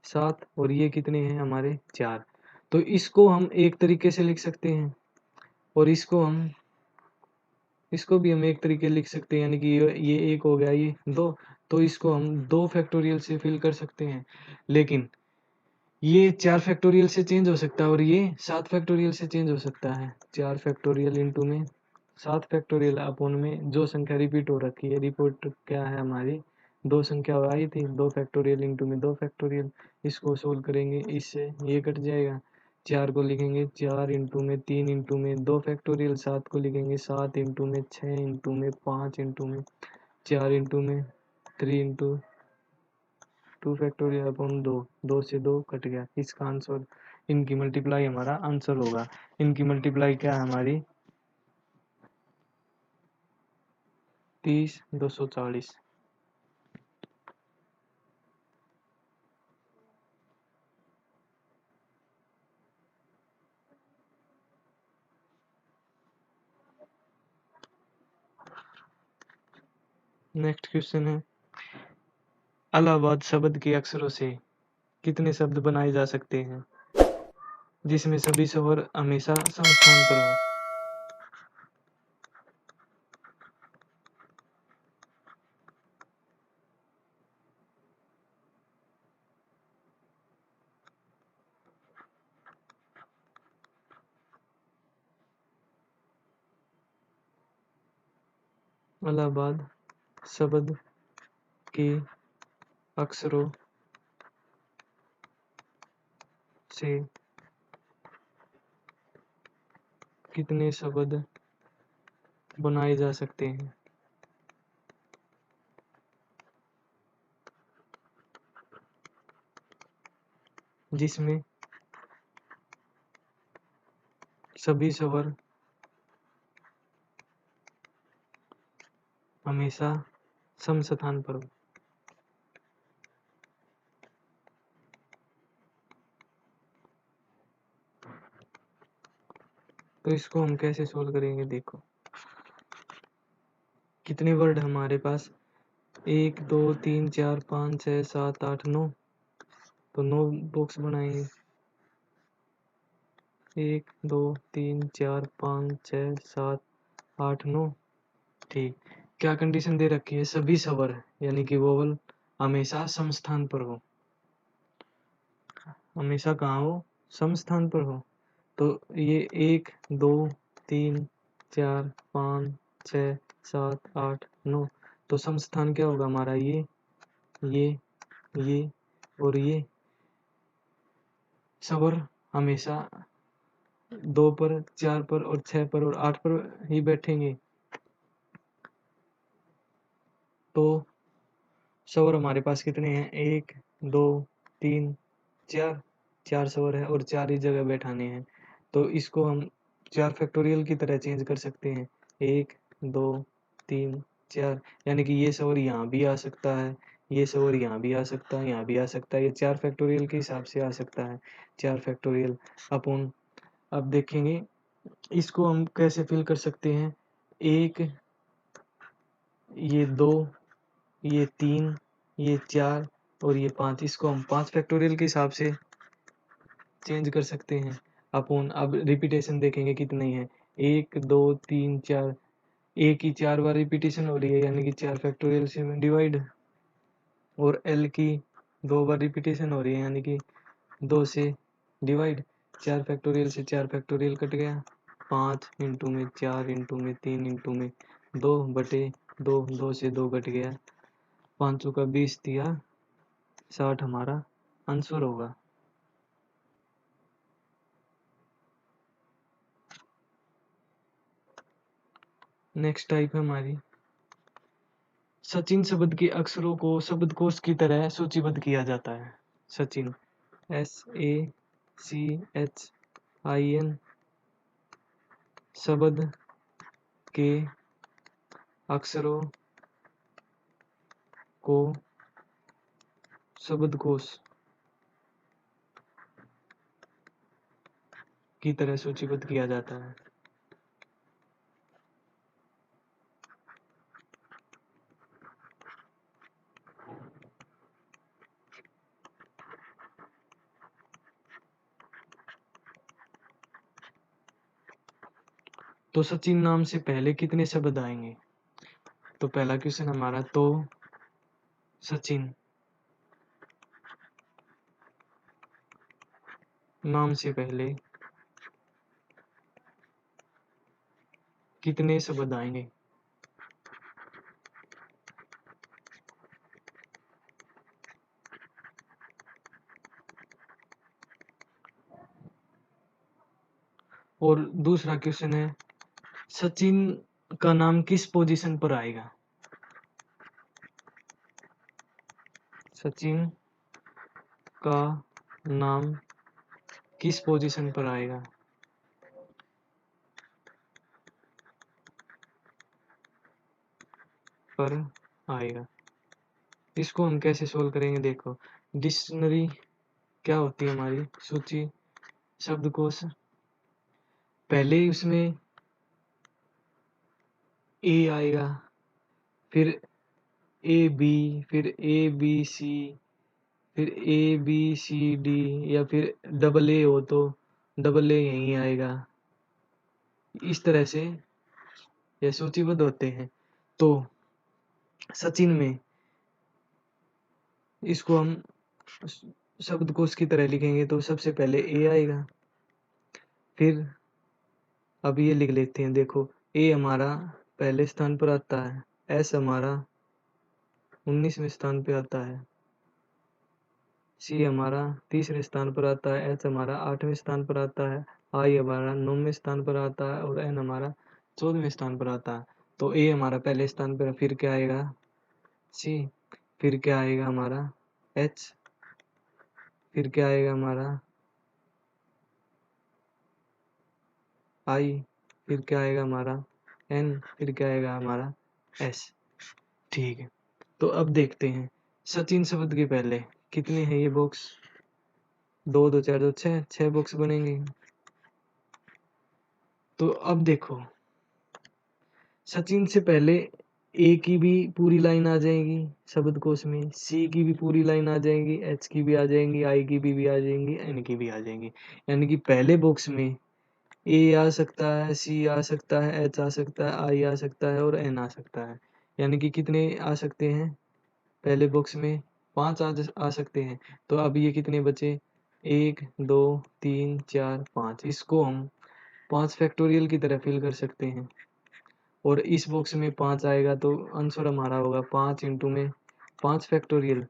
7 और ये कितने हैं हमारे 4। तो इसको हम एक तरीके से लिख सकते हैं और इसको भी हम एक तरीके लिख सकते हैं, यानी कि ये एक हो गया ये 2, तो इसको हम 2 फैक्टोरियल से फिल कर सकते हैं, लेकिन ये 4 फैक्टोरियल से चेंज हो सकता है और ये 7 फैक्टोरियल से चेंज हो सकता है। 4 फैक्टोरियल इंटू में 7 फैक्टोरियल अपॉन में जो संख्या रिपीट हो रखी है, रिपोर्ट क्या है हमारी 2 संख्या आई थी, 2 फैक्टोरियल इंटू में 2 फैक्टोरियल, इसको सोल्व करेंगे, इससे ये कट जाएगा, 4 को लिखेंगे 4 इंटू में 3 इंटू में 2 फैक्टोरियल, 7 को लिखेंगे 7 इंटू में 6 इंटू में 5 इंटू में 4 इंटू में 3 इंटू 2 फैक्टोरियल अपॉन 2, 2 से 2 कट गया, इसका आंसर इनकी मल्टीप्लाई हमारा आंसर होगा। इनकी मल्टीप्लाई क्या है हमारी 30,240। नेक्स्ट क्वेश्चन है, इलाहाबाद शब्द के अक्षरों से कितने शब्द बनाए जा सकते हैं जिसमें सभी स्वर हमेशा समस्थान पर हो। इलाहाबाद शब्द के अक्षरों से कितने शब्द बनाए जा सकते हैं जिसमें सभी स्वर हमेशा समस्थान पर हो। तो इसको हम कैसे सोल्व करेंगे, देखो कितने वर्ड हमारे पास 1 2 3 4 5 6 7 8 9, तो 9 बॉक्स बनाएंगे 1 2 3 4 5 6 7 8 9। ठीक, क्या कंडीशन दे रखी है सभी स्वर यानी कि वोवल हमेशा समस्थान पर हो, हमेशा कहाँ हो समस्थान पर हो, तो ये 1 2 3 4 5 6 7 8 9, तो समस्थान क्या होगा हमारा ये ये और ये स्वर हमेशा 2 पर 4 पर और 6 पर और 8 पर ही बैठेंगे, तो स्वर हमारे पास कितने हैं 1 2 3 4, 4 स्वर है और 4 ही जगह बैठाने हैं, तो इसको हम 4 फैक्टोरियल की तरह चेंज कर सकते हैं 1 2 3 4, यानी कि ये स्वर यहाँ भी आ सकता है, ये स्वर यहाँ भी आ सकता है, यहाँ भी आ सकता है, ये 4 फैक्टोरियल के हिसाब से आ सकता है 4 फैक्टोरियल अपॉन। अब देखेंगे इसको हम कैसे फिल कर सकते हैं, 1 ये 2 ये 3 ये 4 और ये 5, इसको हम 5 फैक्टोरियल के हिसाब से चेंज कर सकते हैं। अपोन, अब रिपीटेशन देखेंगे कितने हैं, 1 2 3 4, ए की 4 बार रिपीटेशन हो रही है यानी कि 4 फैक्टोरियल से डिवाइड, और एल की 2 बार रिपीटेशन हो रही है यानी कि 2 से डिवाइड। 4 फैक्टोरियल से 4 फैक्टोरियल कट गया, 5 इंटू में 4 इंटू में 3 इंटू में 2 बटे 2, 2 से 2 कट गया, 5 का 20 दिया 60 हमारा आंसर होगा। नेक्स्ट टाइप है हमारी, सचिन शब्द के अक्षरों को शब्दकोश की तरह सूचीबद्ध किया जाता है। सचिन, SACHIN, शब्द के अक्षरों को शब्दकोश की तरह सूचीबद्ध किया जाता है। तो सचिन नाम से पहले कितने शब्द आएंगे? तो पहला क्वेश्चन हमारा, तो सचिन नाम से पहले कितने शब्द आएंगे? और दूसरा क्वेश्चन है, सचिन का नाम किस पोजीशन पर आएगा? सचिन का नाम किस पोजीशन पर आएगा? पर आएगा। इसको हम कैसे सोल्व करेंगे? देखो, डिक्शनरी क्या होती है हमारी, सूची, शब्दकोश, पहले उसमें ए आएगा, फिर ए बी, फिर ए बी सी, फिर ए बी सी डी, या फिर डबल ए हो तो डबल ए यहीं आएगा। इस तरह से ये सूचीबद्ध होते हैं। तो सचिन में इसको हम शब्दकोश की तरह लिखेंगे तो सबसे पहले ए आएगा, फिर अब ये लिख लेते हैं। देखो, ए हमारा पहले स्थान पर आता है, एस हमारा 19वें स्थान पे आता है, सी हमारा तीसरे स्थान पर आता है, एच हमारा 8वें स्थान पर आता है, आई हमारा 9वें स्थान पर आता है, और एन हमारा 14वें स्थान पर आता है। तो ए हमारा पहले स्थान पर, फिर क्या आएगा सी, फिर क्या आएगा हमारा एच, फिर क्या आएगा हमारा आई, फिर क्या आएगा हमारा एन, फिर क्या आएगा हमारा एस। ठीक है, तो अब देखते हैं सचिन शब्द के पहले कितने हैं ये बॉक्स, 2 2 4 2 6, 6 बॉक्स बनेंगे। तो अब देखो, सचिन से पहले ए की भी पूरी लाइन आ जाएगी शब्दकोश में, सी की भी पूरी लाइन आ जाएगी, एच की भी आ जाएंगी, आई की भी आ जाएंगी, एन की भी आ जाएंगी। यानी कि पहले बॉक्स में ए आ सकता है, सी आ सकता है, एच आ सकता है, आई आ सकता है, और एन आ सकता है। यानी कि कितने आ सकते हैं पहले बॉक्स में? 5 आ सकते हैं। तो अब ये कितने बचे? 1 2 3 4 5। इसको हम 5 फैक्टोरियल की तरह फिल कर सकते हैं, और इस बॉक्स में 5 आएगा तो आंसर हमारा होगा 5 इंटू में 5 फैक्टोरियल।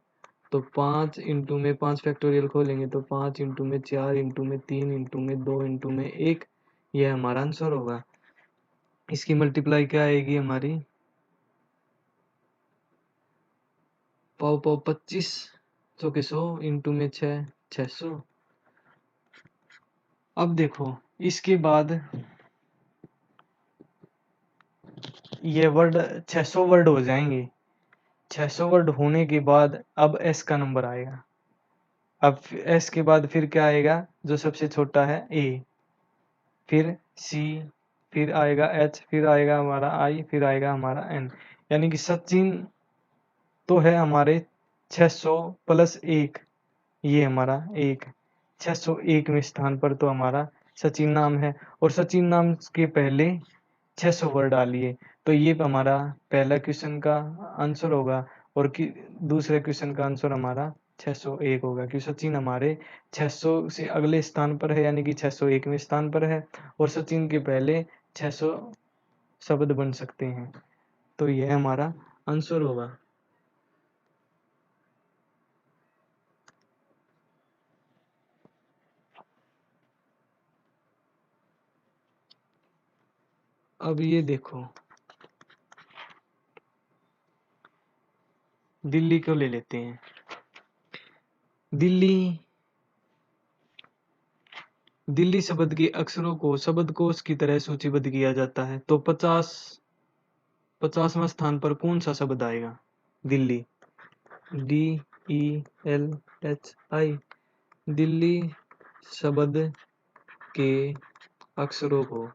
तो 5 इंटू में 5 फैक्टोरियल खोलेंगे तो 5 इंटू में 4 इंटू में 3 इंटू में 2 इंटू में 1, यह हमारा आंसर होगा। इसकी मल्टीप्लाई क्या आएगी हमारी? पाव पाव 25 चौके 100 इंटू में 6 600। अब देखो, इसके बाद ये वर्ड 600 वर्ड हो जाएंगे। 600 वर्ड होने के बाद अब एस का नंबर आएगा। अब एस के बाद फिर क्या आएगा? जो सबसे छोटा है ए, फिर सी, फिर आएगा एच, फिर आएगा हमारा आई, फिर आएगा हमारा एन। यानी कि सचिन तो है हमारे 600 प्लस 1, ये हमारा 1, 601वें स्थान पर तो हमारा सचिन नाम है और सचिन नाम के पहले 600 वर्ड डालिए। तो ये हमारा पहला क्वेश्चन का आंसर होगा और दूसरे क्वेश्चन का आंसर हमारा 601 होगा, क्योंकि सचिन हमारे 600 से अगले स्थान पर है, यानी कि 601वें स्थान पर है और सचिन के पहले 600 शब्द बन सकते हैं। तो यह हमारा आंसर होगा। अब ये देखो, दिल्ली को ले लेते हैं। दिल्ली दिल्ली शब्द के अक्षरों को शब्दकोश की तरह सूचीबद्ध किया जाता है। तो 50वां स्थान पर कौन सा शब्द आएगा? दिल्ली, DELHI। दिल्ली शब्द के अक्षरों को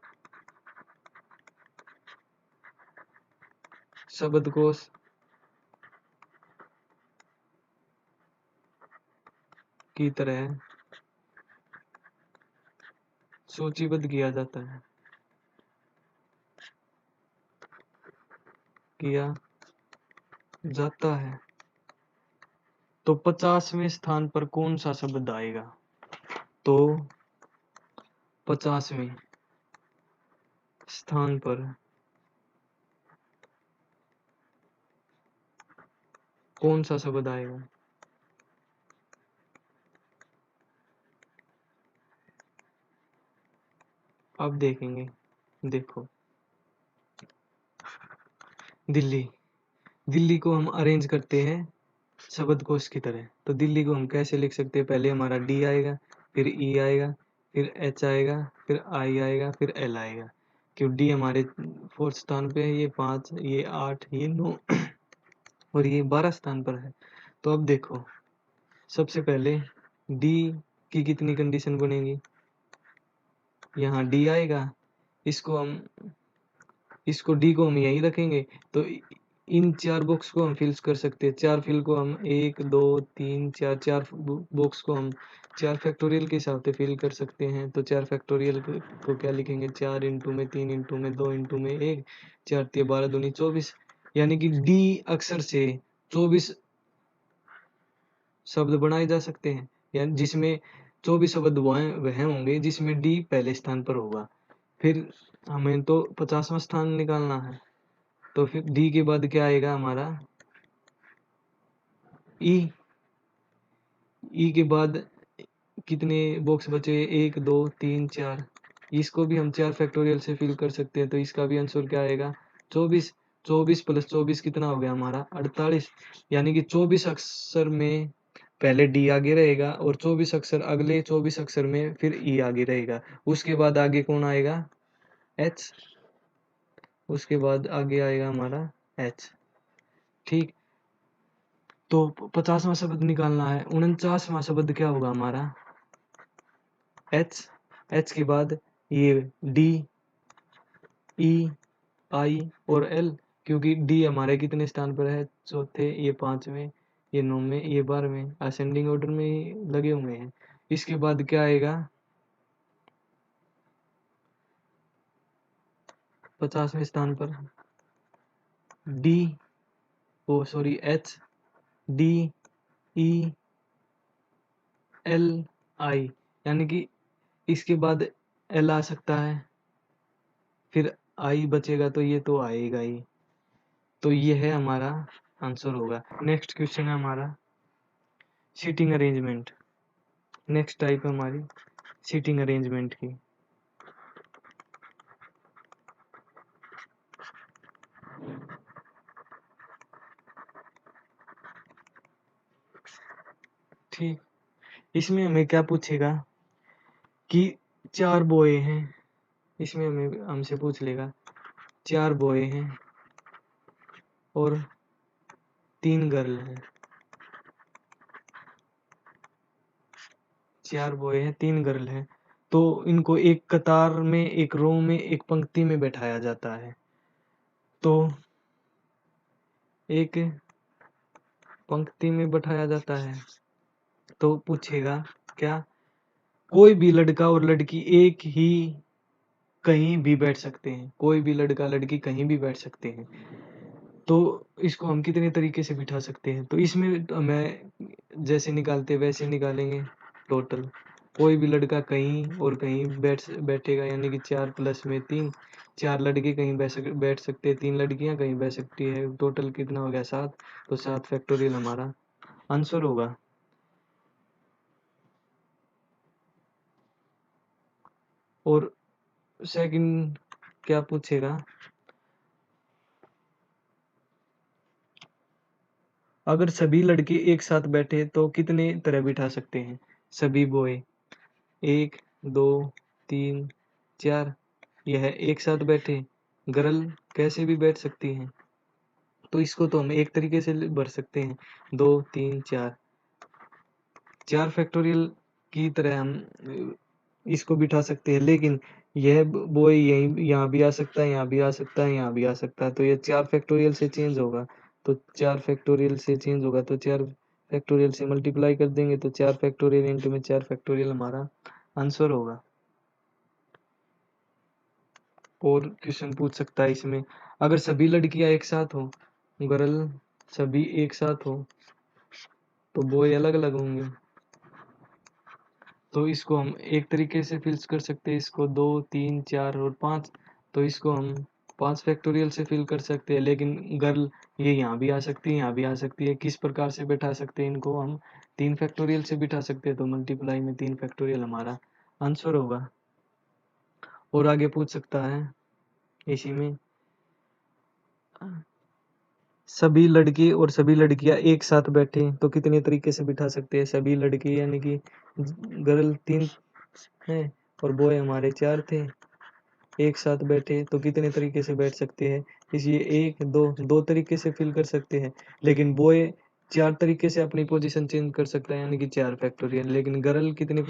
शब्दकोश की तरह सूचीबद्ध किया जाता है। तो 50वें स्थान पर कौन सा शब्द आएगा? तो 50वें स्थान पर कौन सा शब्द आएगा? अब देखेंगे। देखो, दिल्ली दिल्ली को हम अरेंज करते हैं शब्दकोश की तरह। तो दिल्ली को हम कैसे लिख सकते हैं? पहले हमारा डी आएगा, फिर ई आएगा, फिर एच आएगा, फिर आई आएगा, फिर एल आएगा। क्यों? डी हमारे 4th स्थान पे है, ये 5, ये 8, ये 9 और ये 12 स्थान पर है। तो अब देखो, सबसे पहले डी की कितनी कंडीशन बनेगी? यहाँ डी आएगा, इसको डी को हम यहीं रखेंगे। तो इन 4 बॉक्स को हम फिल कर सकते हैं। 4 फिल को हम 1 2 3 4 4 बॉक्स को हम 4 फैक्टोरियल के हिसाब से फिल कर सकते हैं। तो 4 फैक्टोरियल को क्या लिखेंगे? 4 इंटू में 3 इंटू में 2 इंटू में 1, 4 3 12 दूनी 24। यानी कि डी अक्षर से 24 शब्द बनाए जा सकते हैं, यानी जिसमें 24 शब्द वह होंगे जिसमें डी पहले स्थान पर होगा। फिर हमें तो 50वां स्थान निकालना है। तो फिर डी के बाद क्या आएगा हमारा? ई। ई के बाद कितने बॉक्स बचे? 1 2 3 4। इसको भी हम 4 फैक्टोरियल से फिल कर सकते हैं। तो इसका भी आंसर क्या आएगा? 24। 24 प्लस 24 कितना हो गया हमारा? 48। यानी कि 24 अक्षर में पहले डी आगे रहेगा और 24 अक्षर अगले 24 अक्षर में फिर ई आगे रहेगा। उसके बाद आगे कौन आएगा? एच। उसके बाद आगे आएगा हमारा एच। ठीक। तो 50वां शब्द निकालना है। 49वां शब्द क्या होगा हमारा? एच। एच के बाद ये डी, ई, आई और एल। क्योंकि डी हमारे कितने स्थान पर है? चौथे, ये 5वें, ये 9वें, ये 12वें, असेंडिंग ऑर्डर में ही लगे हुए हैं। इसके बाद क्या आएगा? 50वें स्थान पर डी, ओ सॉरी एच, डी, ई, एल, आई। यानी कि इसके बाद एल आ सकता है, फिर आई बचेगा तो ये तो आएगा ही। तो ये है हमारा आंसर होगा। नेक्स्ट क्वेश्चन है हमारा सीटिंग अरेंजमेंट। नेक्स्ट टाइप है हमारी सीटिंग अरेंजमेंट की। ठीक, इसमें हमें क्या पूछेगा कि 4 बॉय हैं। इसमें हमें हमसे पूछ लेगा 4 बॉय हैं और 3 गर्ल हैं। 4 बॉय हैं, 3 गर्ल हैं। तो इनको एक कतार में, एक रो में, एक पंक्ति में बैठाया जाता है। तो एक पंक्ति में बैठाया जाता है। तो पूछेगा क्या कोई भी लड़का और लड़की एक ही कहीं भी बैठ सकते हैं, कोई भी लड़का लड़की कहीं भी बैठ सकते हैं। तो इसको हम कितने तरीके से बिठा सकते हैं? तो इसमें मैं जैसे निकालते हैं वैसे निकालेंगे टोटल। कोई भी लड़का कहीं और कहीं बैठेगा, यानी कि 4 प्लस में 3, 4 लड़के कहीं बैठ सकते हैं, 3 लड़कियां कहीं बैठ सकती है। टोटल कितना हो गया? 7। तो 7 फैक्टोरियल हमारा आंसर होगा। और सेकंड क्या पूछेगा? अगर सभी लड़के एक साथ बैठे तो कितने तरह बिठा सकते हैं? सभी बॉय 1, 2, 3, 4, यह एक साथ बैठे। गर्ल कैसे भी बैठ सकती हैं, तो इसको तो हम एक तरीके से भर सकते हैं, 2, 3, 4, 4 फैक्टोरियल की तरह हम इसको बिठा सकते हैं। लेकिन यह बॉय यहीं यहाँ भी आ सकता है, यहाँ भी आ सकता है, यहाँ भी आ सकता है, तो यह 4 फैक्टोरियल से चेंज होगा। तो 4 फैक्टोरियल से चेंज होगा, तो 4 फैक्टोरियल से मल्टीप्लाई कर देंगे, तो 4 फैक्टोरियल इंटू में 4 फैक्टोरियल हमारा आंसर होगा। और क्वेश्चन पूछ सकता है इसमें, अगर सभी लड़कियां एक साथ हो, गर्ल सभी एक साथ हो, तो बॉय अलग अलग होंगे। तो इसको हम एक तरीके से फिल कर सकते हैं, इसको 2, 3, 4 और 5। तो इसको हम 5 फैक्टोरियल से फिल कर सकते हैं। लेकिन गर्ल ये यहाँ भी आ सकती है, यहाँ भी आ सकती है। किस प्रकार से बैठा सकते हैं इनको? हम 3 फैक्टोरियल से बिठा सकते हैं, तो मल्टीप्लाई में 3 फैक्टोरियल हमारा आंसर होगा। और आगे पूछ सकता है इसी में, सभी लड़के और सभी लड़कियां एक साथ बैठे तो कितने तरीके से बिठा सकते हैं? सभी लड़के यानी कि गर्ल 3 है और बॉय हमारे 4 थे, एक साथ बैठे तो कितने तरीके से बैठ सकते हैं? इसलिए 1, 2 तरीके से फिल कर सकते हैं। लेकिन बॉय 4 तरीके से अपनी पोजीशन चेंज कर सकता है, यानी कि 4 फैक्टोरियल। लेकिन गर्ल कितने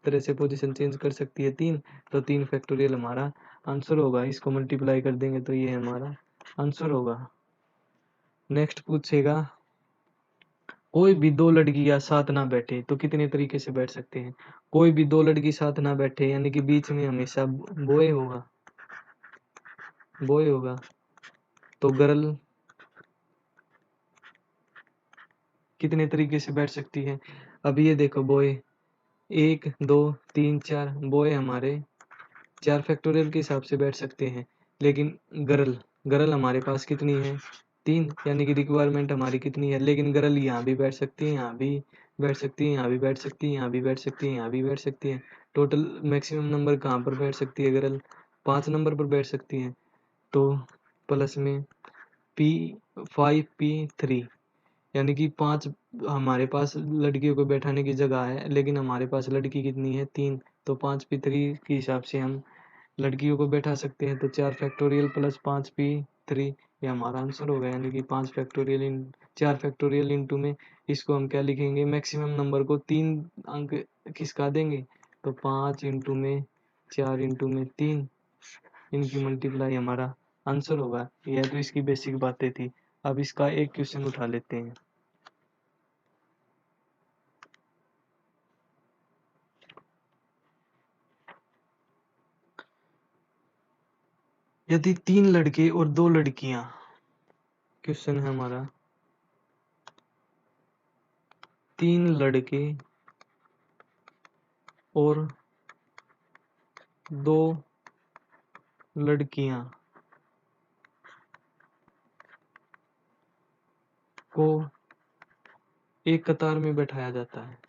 तरह से पोजीशन चेंज कर सकती है? 3। तो 3 फैक्टोरियल हमारा आंसर होगा। इसको मल्टीप्लाई कर देंगे तो ये हमारा आंसर होगा। नेक्स्ट पूछेगा, कोई भी 2 लड़कियां साथ ना बैठे तो कितने तरीके से बैठ सकते हैं? कोई भी 2 लड़की साथ ना बैठे यानी कि बीच में हमेशा बॉय होगा, बॉय होगा। तो गर्ल कितने तरीके से बैठ सकती है? अब ये देखो, बॉय 1, 2, 3, 4, बॉय हमारे 4 फैक्टोरियल के हिसाब से बैठ सकते हैं। लेकिन गर्ल गर्ल हमारे पास कितनी है? 3, यानी कि रिक्वायरमेंट हमारी कितनी है? लेकिन गर्ल यहाँ भी बैठ सकती है, यहाँ भी बैठ सकती है, यहाँ भी बैठ सकती है, यहाँ भी बैठ सकती है, यहाँ भी बैठ सकती है। टोटल मैक्सिमम नंबर कहाँ पर बैठ सकती है गर्ल? 5 नंबर पर बैठ सकती है। तो प्लस में P5P3, यानी कि 5 हमारे पास लड़कियों को बैठाने की जगह है, लेकिन हमारे पास लड़की कितनी है? 3। तो 5P3 के हिसाब से हम लड़कियों को बैठा सकते हैं। तो 4 फैक्टोरियल प्लस 5P3 ये हमारा आंसर होगा, यानी कि 5 फैक्टोरियल इन 4 फैक्टोरियल इंटू में इसको हम क्या लिखेंगे? मैक्सिमम नंबर को 3 अंक खिसका देंगे, तो 5 इंटू में 4 इंटू में 3, इनकी मल्टीप्लाई हमारा आंसर होगा। यह तो इसकी बेसिक बातें थी। अब इसका एक क्वेश्चन उठा लेते हैं। यदि 3 लड़के और 2 लड़कियां, क्वेश्चन है हमारा, 3 लड़के और 2 लड़कियां को एक कतार में बैठाया जाता है।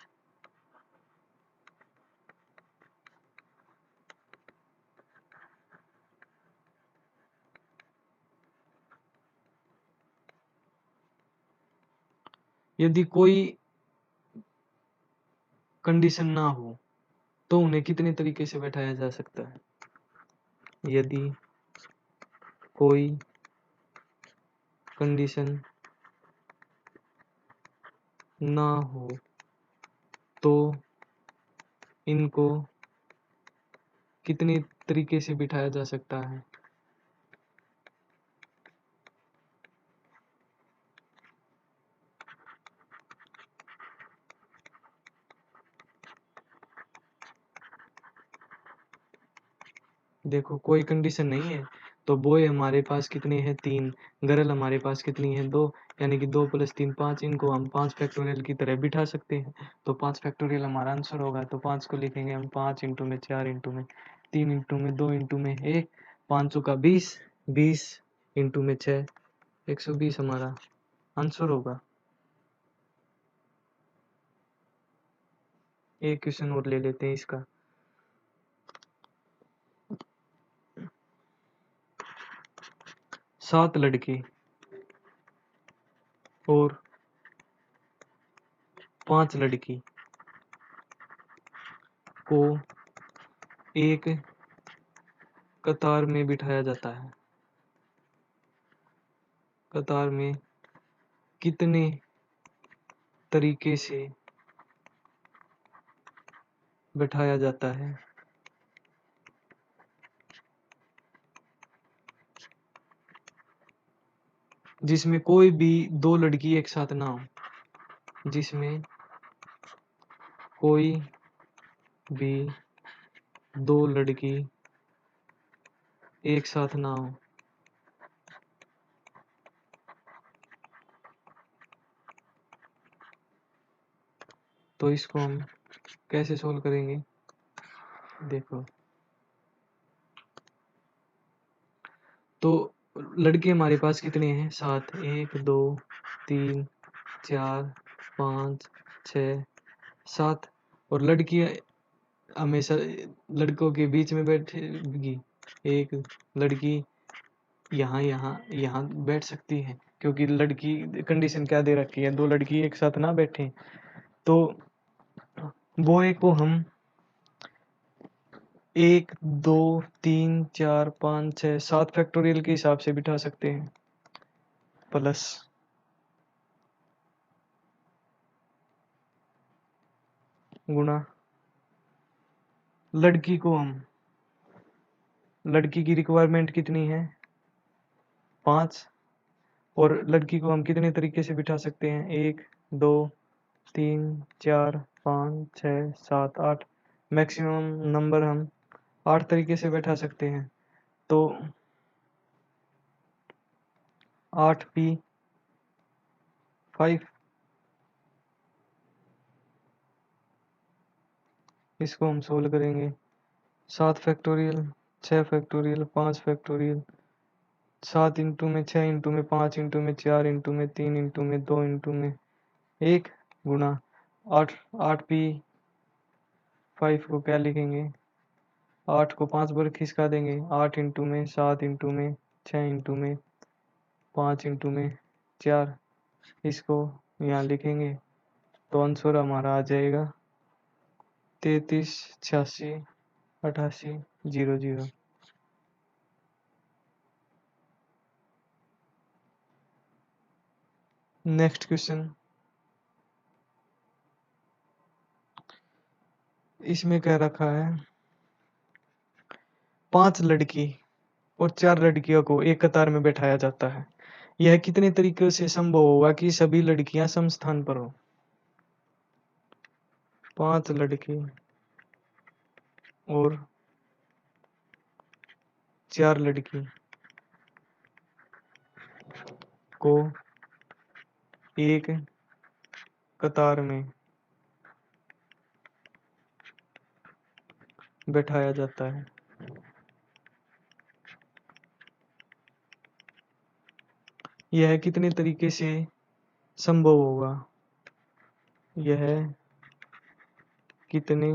यदि कोई कंडीशन ना हो तो उन्हें कितने तरीके से बैठाया जा सकता है? यदि कोई कंडीशन ना हो तो इनको कितने तरीके से बिठाया जा सकता है? देखो कोई कंडीशन नहीं है, तो बॉय हमारे पास कितने हैं 3, गर्ल हमारे पास कितनी है 2, यानी कि 2 + 3 5, इनको हम 5 फैक्टोरियल की तरह बिठा सकते हैं। तो 5 फैक्टोरियल हमारा आंसर होगा। तो 5 को लिखेंगे हम 5 इंटू में 4 इंटू में 3 इंटू में 2 इंटू में 1, 5 का 20, 20 इंटू में 6, 120 हमारा आंसर होगा। एक क्वेश्चन और ले लेते हैं इसका। सात लड़के और 5 लड़की को एक कतार में बिठाया जाता है। कतार में कितने तरीके से बिठाया जाता है? जिसमें कोई भी 2 लड़की एक साथ ना हो। जिसमें कोई भी 2 लड़की एक साथ ना हो। तो इसको हम कैसे सोल्व करेंगे? देखो, तो लड़के हमारे पास कितने हैं? 7, 1 2 3 4 5 6 7, और लड़कियां हमेशा लड़कों के बीच में बैठेगी। एक लड़की यहाँ यहाँ यहाँ बैठ सकती है, क्योंकि लड़की कंडीशन क्या दे रखी है, 2 लड़की एक साथ ना बैठे। तो बॉय को हम 1 2 3 4 5 6 7 फैक्टोरियल के हिसाब से बिठा सकते हैं। प्लस गुणा लड़की को हम, लड़की की रिक्वायरमेंट कितनी है? 5, और लड़की को हम कितने तरीके से बिठा सकते हैं? 1 2 3 4 5 6 7 8, मैक्सिमम नंबर हम 8 तरीके से बैठा सकते हैं। तो 8p5, इसको हम सोल्व करेंगे। 7 फैक्टोरियल, 6 फैक्टोरियल, 5 फैक्टोरियल, 7 इंटू में 6 इंटू में 5 इंटू में 4 इंटू में 3 इंटू में 2 इंटू में 1 गुणा 8, 8p5 को क्या लिखेंगे? 8 को 5 बार खिसका देंगे। 8 इंटू में 7 इंटू में 6 इंटू में 5 इंटू में 4, इसको यहाँ लिखेंगे। तो आंसर हमारा आ जाएगा 33 86 88 00। नेक्स्ट क्वेश्चन, इसमें क्या रखा है? 5 लड़की और 4 लड़कियों को एक कतार में बैठाया जाता है। यह कितने तरीकों से संभव होगा कि सभी लड़कियां समस्थान पर हो? 5 लड़की और 4 लड़की को एक कतार में बैठाया जाता है। यह कितने तरीके से संभव होगा? यह कितने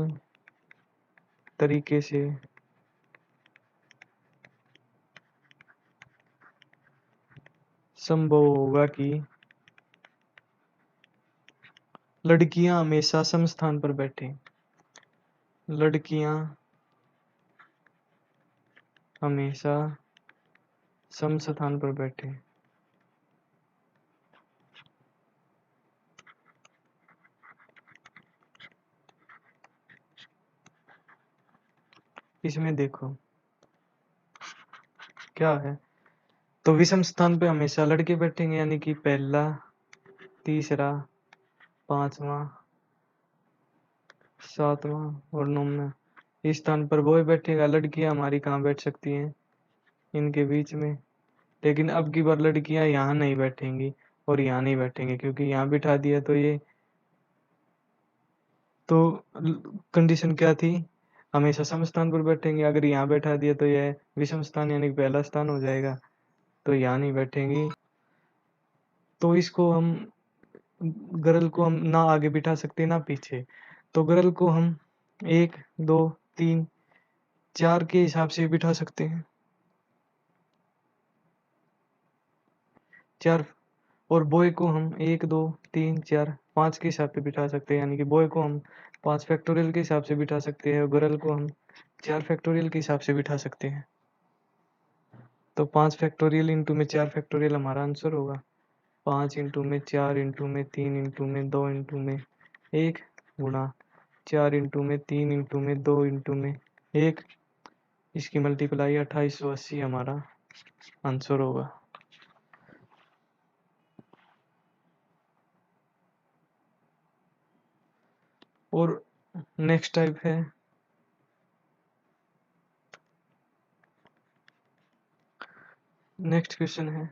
तरीके से संभव होगा कि लड़कियां हमेशा समस्थान पर बैठे? लड़कियां हमेशा समस्थान पर बैठे। इसमें देखो क्या है, तो विषम स्थान पे हमेशा लड़के बैठेंगे, यानी कि पहला, तीसरा, 5वां, 7वां और 9वां। इस स्थान पर बॉय बैठेगा, लड़कियां हमारी कहाँ बैठ सकती हैं, इनके बीच में। लेकिन अब की बार लड़कियां यहाँ नहीं बैठेंगी और यहाँ नहीं बैठेंगे, क्योंकि यहाँ बिठा दिया तो ये तो कंडीशन क्या थी, हमेशा सम स्थान पर बैठेंगे। अगर यहाँ बैठा दिया तो यह विषम स्थान यानी कि पहला स्थान हो जाएगा, तो यहाँ नहीं बैठेंगी। तो इसको हम गर्ल को हम ना आगे बिठा सकते ना पीछे, तो गर्ल को हम 1 2 3 4 के हिसाब से बिठा सकते हैं, 4। और बॉय को हम 1 2 3 4 5 के हिसाब से बिठा सकते हैं, यानी कि बॉय को हम 5 फैक्टोरियल के हिसाब से बिठा सकते हैं और गर्ल को हम 4 फैक्टोरियल के हिसाब से बिठा सकते हैं। तो 5 फैक्टोरियल इंटू में 4 फैक्टोरियल हमारा आंसर होगा। 5 इंटू में 4 इंटू में 3 इंटू में 2 इंटू में 1 गुणा 4 इंटू में 3 इंटू में 2 इंटू में 1, इसकी मल्टीप्लाई 2880 हमारा आंसर होगा। और नेक्स्ट टाइप है नेक्स्ट क्वेश्चन है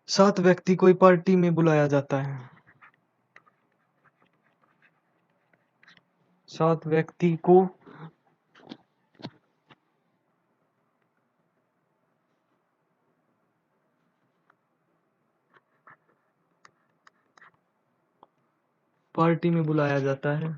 7 व्यक्ति कोई पार्टी में बुलाया जाता है। 7 व्यक्ति को पार्टी में बुलाया जाता है।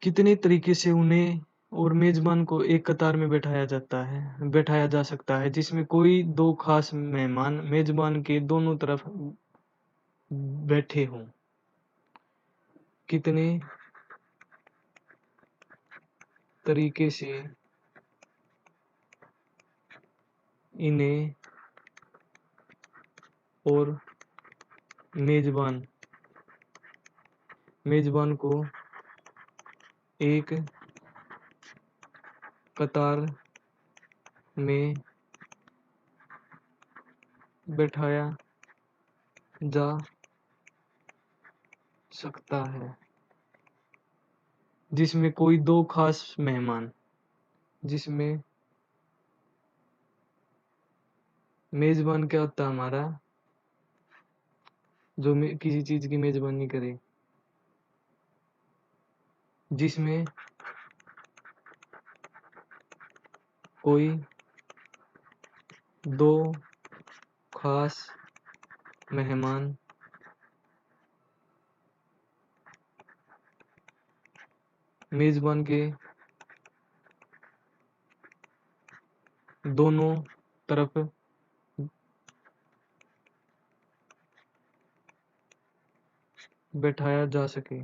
कितने तरीके से उन्हें और मेजबान को एक कतार में बैठाया जा सकता है, जिसमें कोई दो खास मेहमान मेजबान के दोनों तरफ बैठे हों। कितने तरीके से इन्हें और मेजबान मेजबान को एक कतार में बैठाया जा सकता है, जिसमें कोई दो खास मेहमान, जिसमें मेजबान क्या होता है हमारा, जो किसी चीज की मेजबानी करे, जिसमें कोई दो खास मेहमान मेजबान के दोनों तरफ बैठाया जा सके।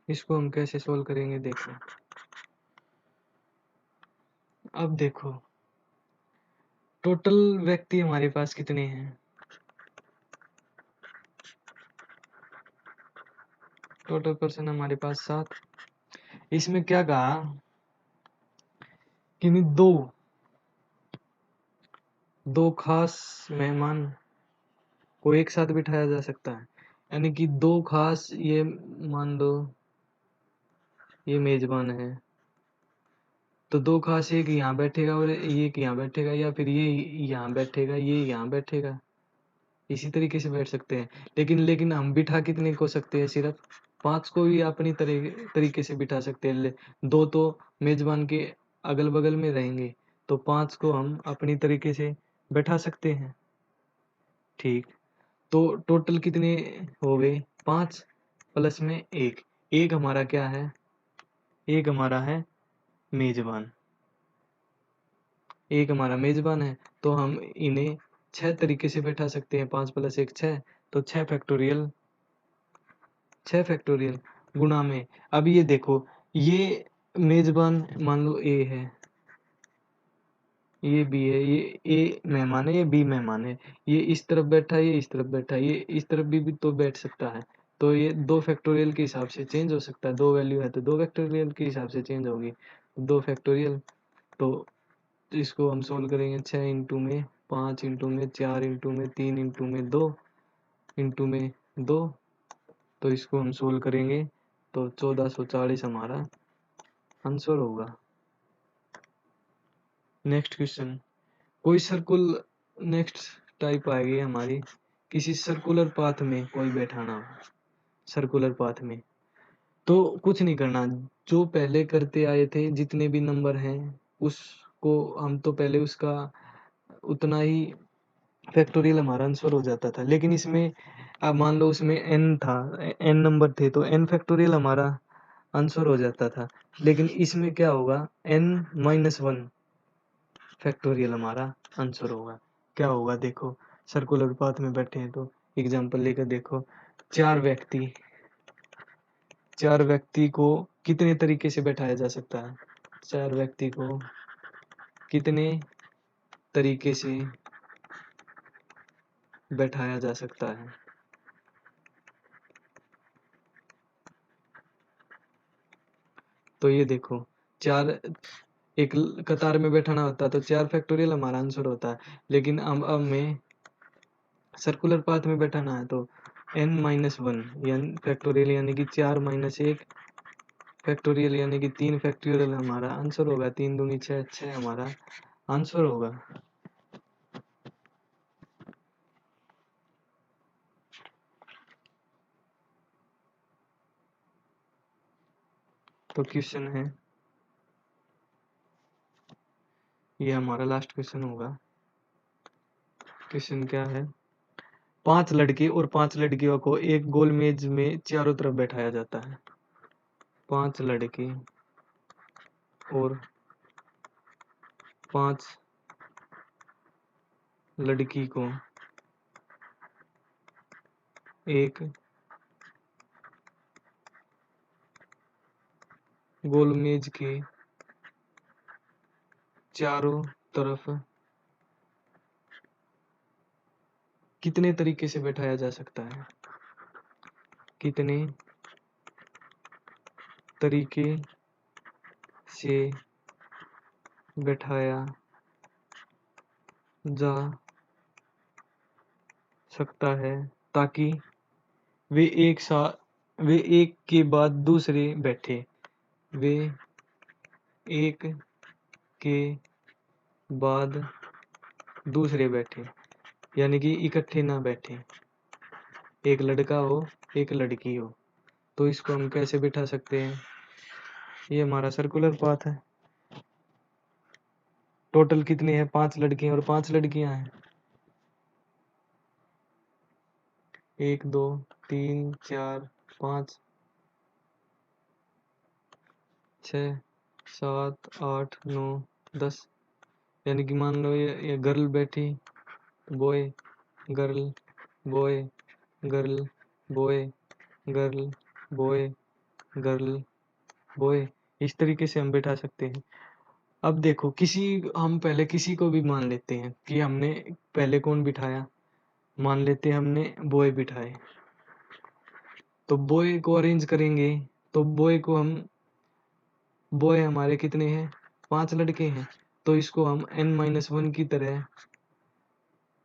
इसको हम कैसे सोल्व करेंगे, देखो। अब देखो टोटल व्यक्ति हमारे पास कितने हैं, टोटल पर्सन हमारे पास 7। इसमें क्या कहा कि नहीं, दो खास मेहमान को एक साथ बिठाया जा सकता है, यानी कि दो खास, ये मान लो ये मेजबान है, तो दो खास एक यहाँ बैठेगा और एक यहाँ बैठेगा, या फिर ये यहाँ बैठेगा ये यहाँ बैठेगा, इसी तरीके से बैठ सकते हैं। लेकिन हम बिठा कितने को सकते हैं, सिर्फ 5 को ही अपनी तरीके से बिठा सकते हैं। दो तो मेजबान के अगल बगल में रहेंगे, तो 5 को हम अपनी तरीके से बैठा सकते हैं। ठीक, तो टोटल कितने हो गए, 5 प्लस में एक, एक हमारा क्या है, एक हमारा है मेजबान, एक हमारा मेजबान है, तो हम इन्हें 6 तरीके से बैठा सकते हैं। 5 प्लस 1 6, तो 6 फैक्टोरियल, 6 फैक्टोरियल गुणा में। अब ये देखो, ये मेजबान मान लो ए है, ये बी है, ये ए मेहमान है, ये बी मेहमान है, ये इस तरफ बैठा है, ये इस तरफ बैठा है, ये इस तरफ भी तो बैठ सकता है, तो ये 2 फैक्टोरियल के हिसाब से चेंज हो सकता है, 2 वैल्यू है तो 2 फैक्टोरियल के हिसाब से चेंज होगी, 2 फैक्टोरियल। तो इसको हम सोल्व करेंगे 6 इंटू में 5 इंटू में 4 इंटू में 3 इंटू में 2 इंटू में 2, तो इसको हम सोल्व करेंगे तो 1440 हमारा आंसर होगा। नेक्स्ट क्वेश्चन, कोई सर्कुल नेक्स्ट टाइप आएगी हमारी, किसी सर्कुलर पाथ में कोई बैठाना हो, सर्कुलर पाथ में, तो कुछ नहीं करना, जो पहले करते आए थे जितने भी नंबर हैं उसको हम तो पहले उसका उतना ही फैक्टोरियल हमारा आंसर हो जाता था। लेकिन इसमें अब मान लो उसमें n था, n नंबर थे तो n फैक्टोरियल हमारा आंसर हो जाता था। लेकिन इसमें क्या होगा, n-1 फैक्टोरियल हमारा आंसर होगा। क्या होगा देखो, सर्कुलर पाथ में बैठे हैं तो एग्जांपल लेकर देखो, चार व्यक्ति को कितने तरीके से बैठाया जा सकता है, 4 व्यक्ति को कितने तरीके से बैठाया जा सकता है। तो ये देखो, 4 एक कतार में बैठाना होता है तो 4 फैक्टोरियल हमारा आंसर होता है। लेकिन अब हमें सर्कुलर पाथ में बैठाना है तो n-1 यानी फैक्टोरियल यानी कि 4-1 फैक्टोरियल यानी कि 3 फैक्टोरियल हमारा आंसर होगा। 3 दूनी 6, 6 हमारा आंसर होगा। तो क्वेश्चन है, ये हमारा लास्ट क्वेश्चन होगा। क्वेश्चन क्या है, 5 लड़के और 5 लड़कियों को एक गोल मेज में चारों तरफ बैठाया जाता है। 5 लड़के और 5 लड़की को एक गोल मेज के चारों तरफ कितने तरीके से बैठाया जा सकता है, कितने तरीके से बैठाया जा सकता है ताकि वे एक के बाद दूसरे बैठे, वे एक के बाद दूसरे बैठे, यानी कि इकट्ठे ना बैठे, एक लड़का हो एक लड़की हो। तो इसको हम कैसे बिठा सकते हैं, ये हमारा सर्कुलर पाथ है। टोटल कितने हैं, 5 लड़के और 5 लड़कियां हैं। 1 2 3 4 5 6 7 8 9 10, यानी कि मान लो ये गर्ल बैठी, boy girl boy girl boy girl boy girl boy, इस तरीके से हम बैठा सकते हैं। अब देखो, हम पहले किसी को भी मान लेते हैं कि हमने पहले कौन बिठाया, मान लेते हैं हमने बॉय बिठाए, तो बॉय को अरेंज करेंगे तो बॉय हमारे कितने हैं, 5 लड़के हैं, तो इसको हम n-1 की तरह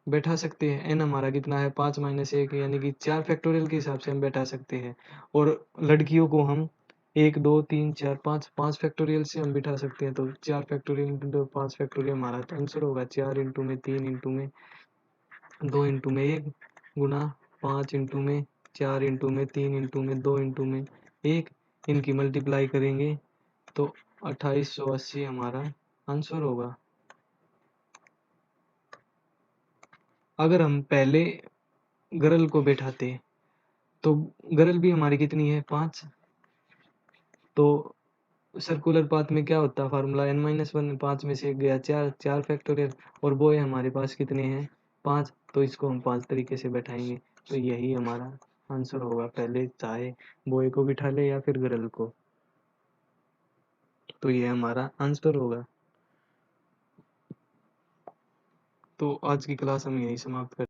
बैठा सकते हैं। n हमारा कितना है, 5-1 यानी कि 4 फैक्टोरियल के हिसाब से हम बैठा सकते हैं। और लड़कियों को हम 1 2 3 4 5 फैक्टोरियल से हम बिठा सकते हैं। तो 4 फैक्टोरियल इंटू 5 फैक्टोरियल हमारा तो आंसर होगा 4 इंटू में 3 इंटू में 2 इंटू में 1 गुना 5 इंटू में 4 इंटू में 3 इंटू में 2 इंटू में 1, इनकी मल्टीप्लाई करेंगे तो 2880 हमारा आंसर होगा। अगर हम पहले गर्ल को बैठाते तो गर्ल भी हमारी कितनी है, 5, तो सर्कुलर पाथ में क्या होता है फार्मूला, n-1, 5 में से एक गया 4, 4 फैक्टोरियल, और बॉय हमारे पास कितने हैं, 5, तो इसको हम 5 तरीके से बैठाएंगे। तो यही हमारा आंसर होगा, पहले चाहे बॉय को बिठा ले या फिर गर्ल को, तो ये हमारा आंसर होगा। तो आज की क्लास हम यही समाप्त कर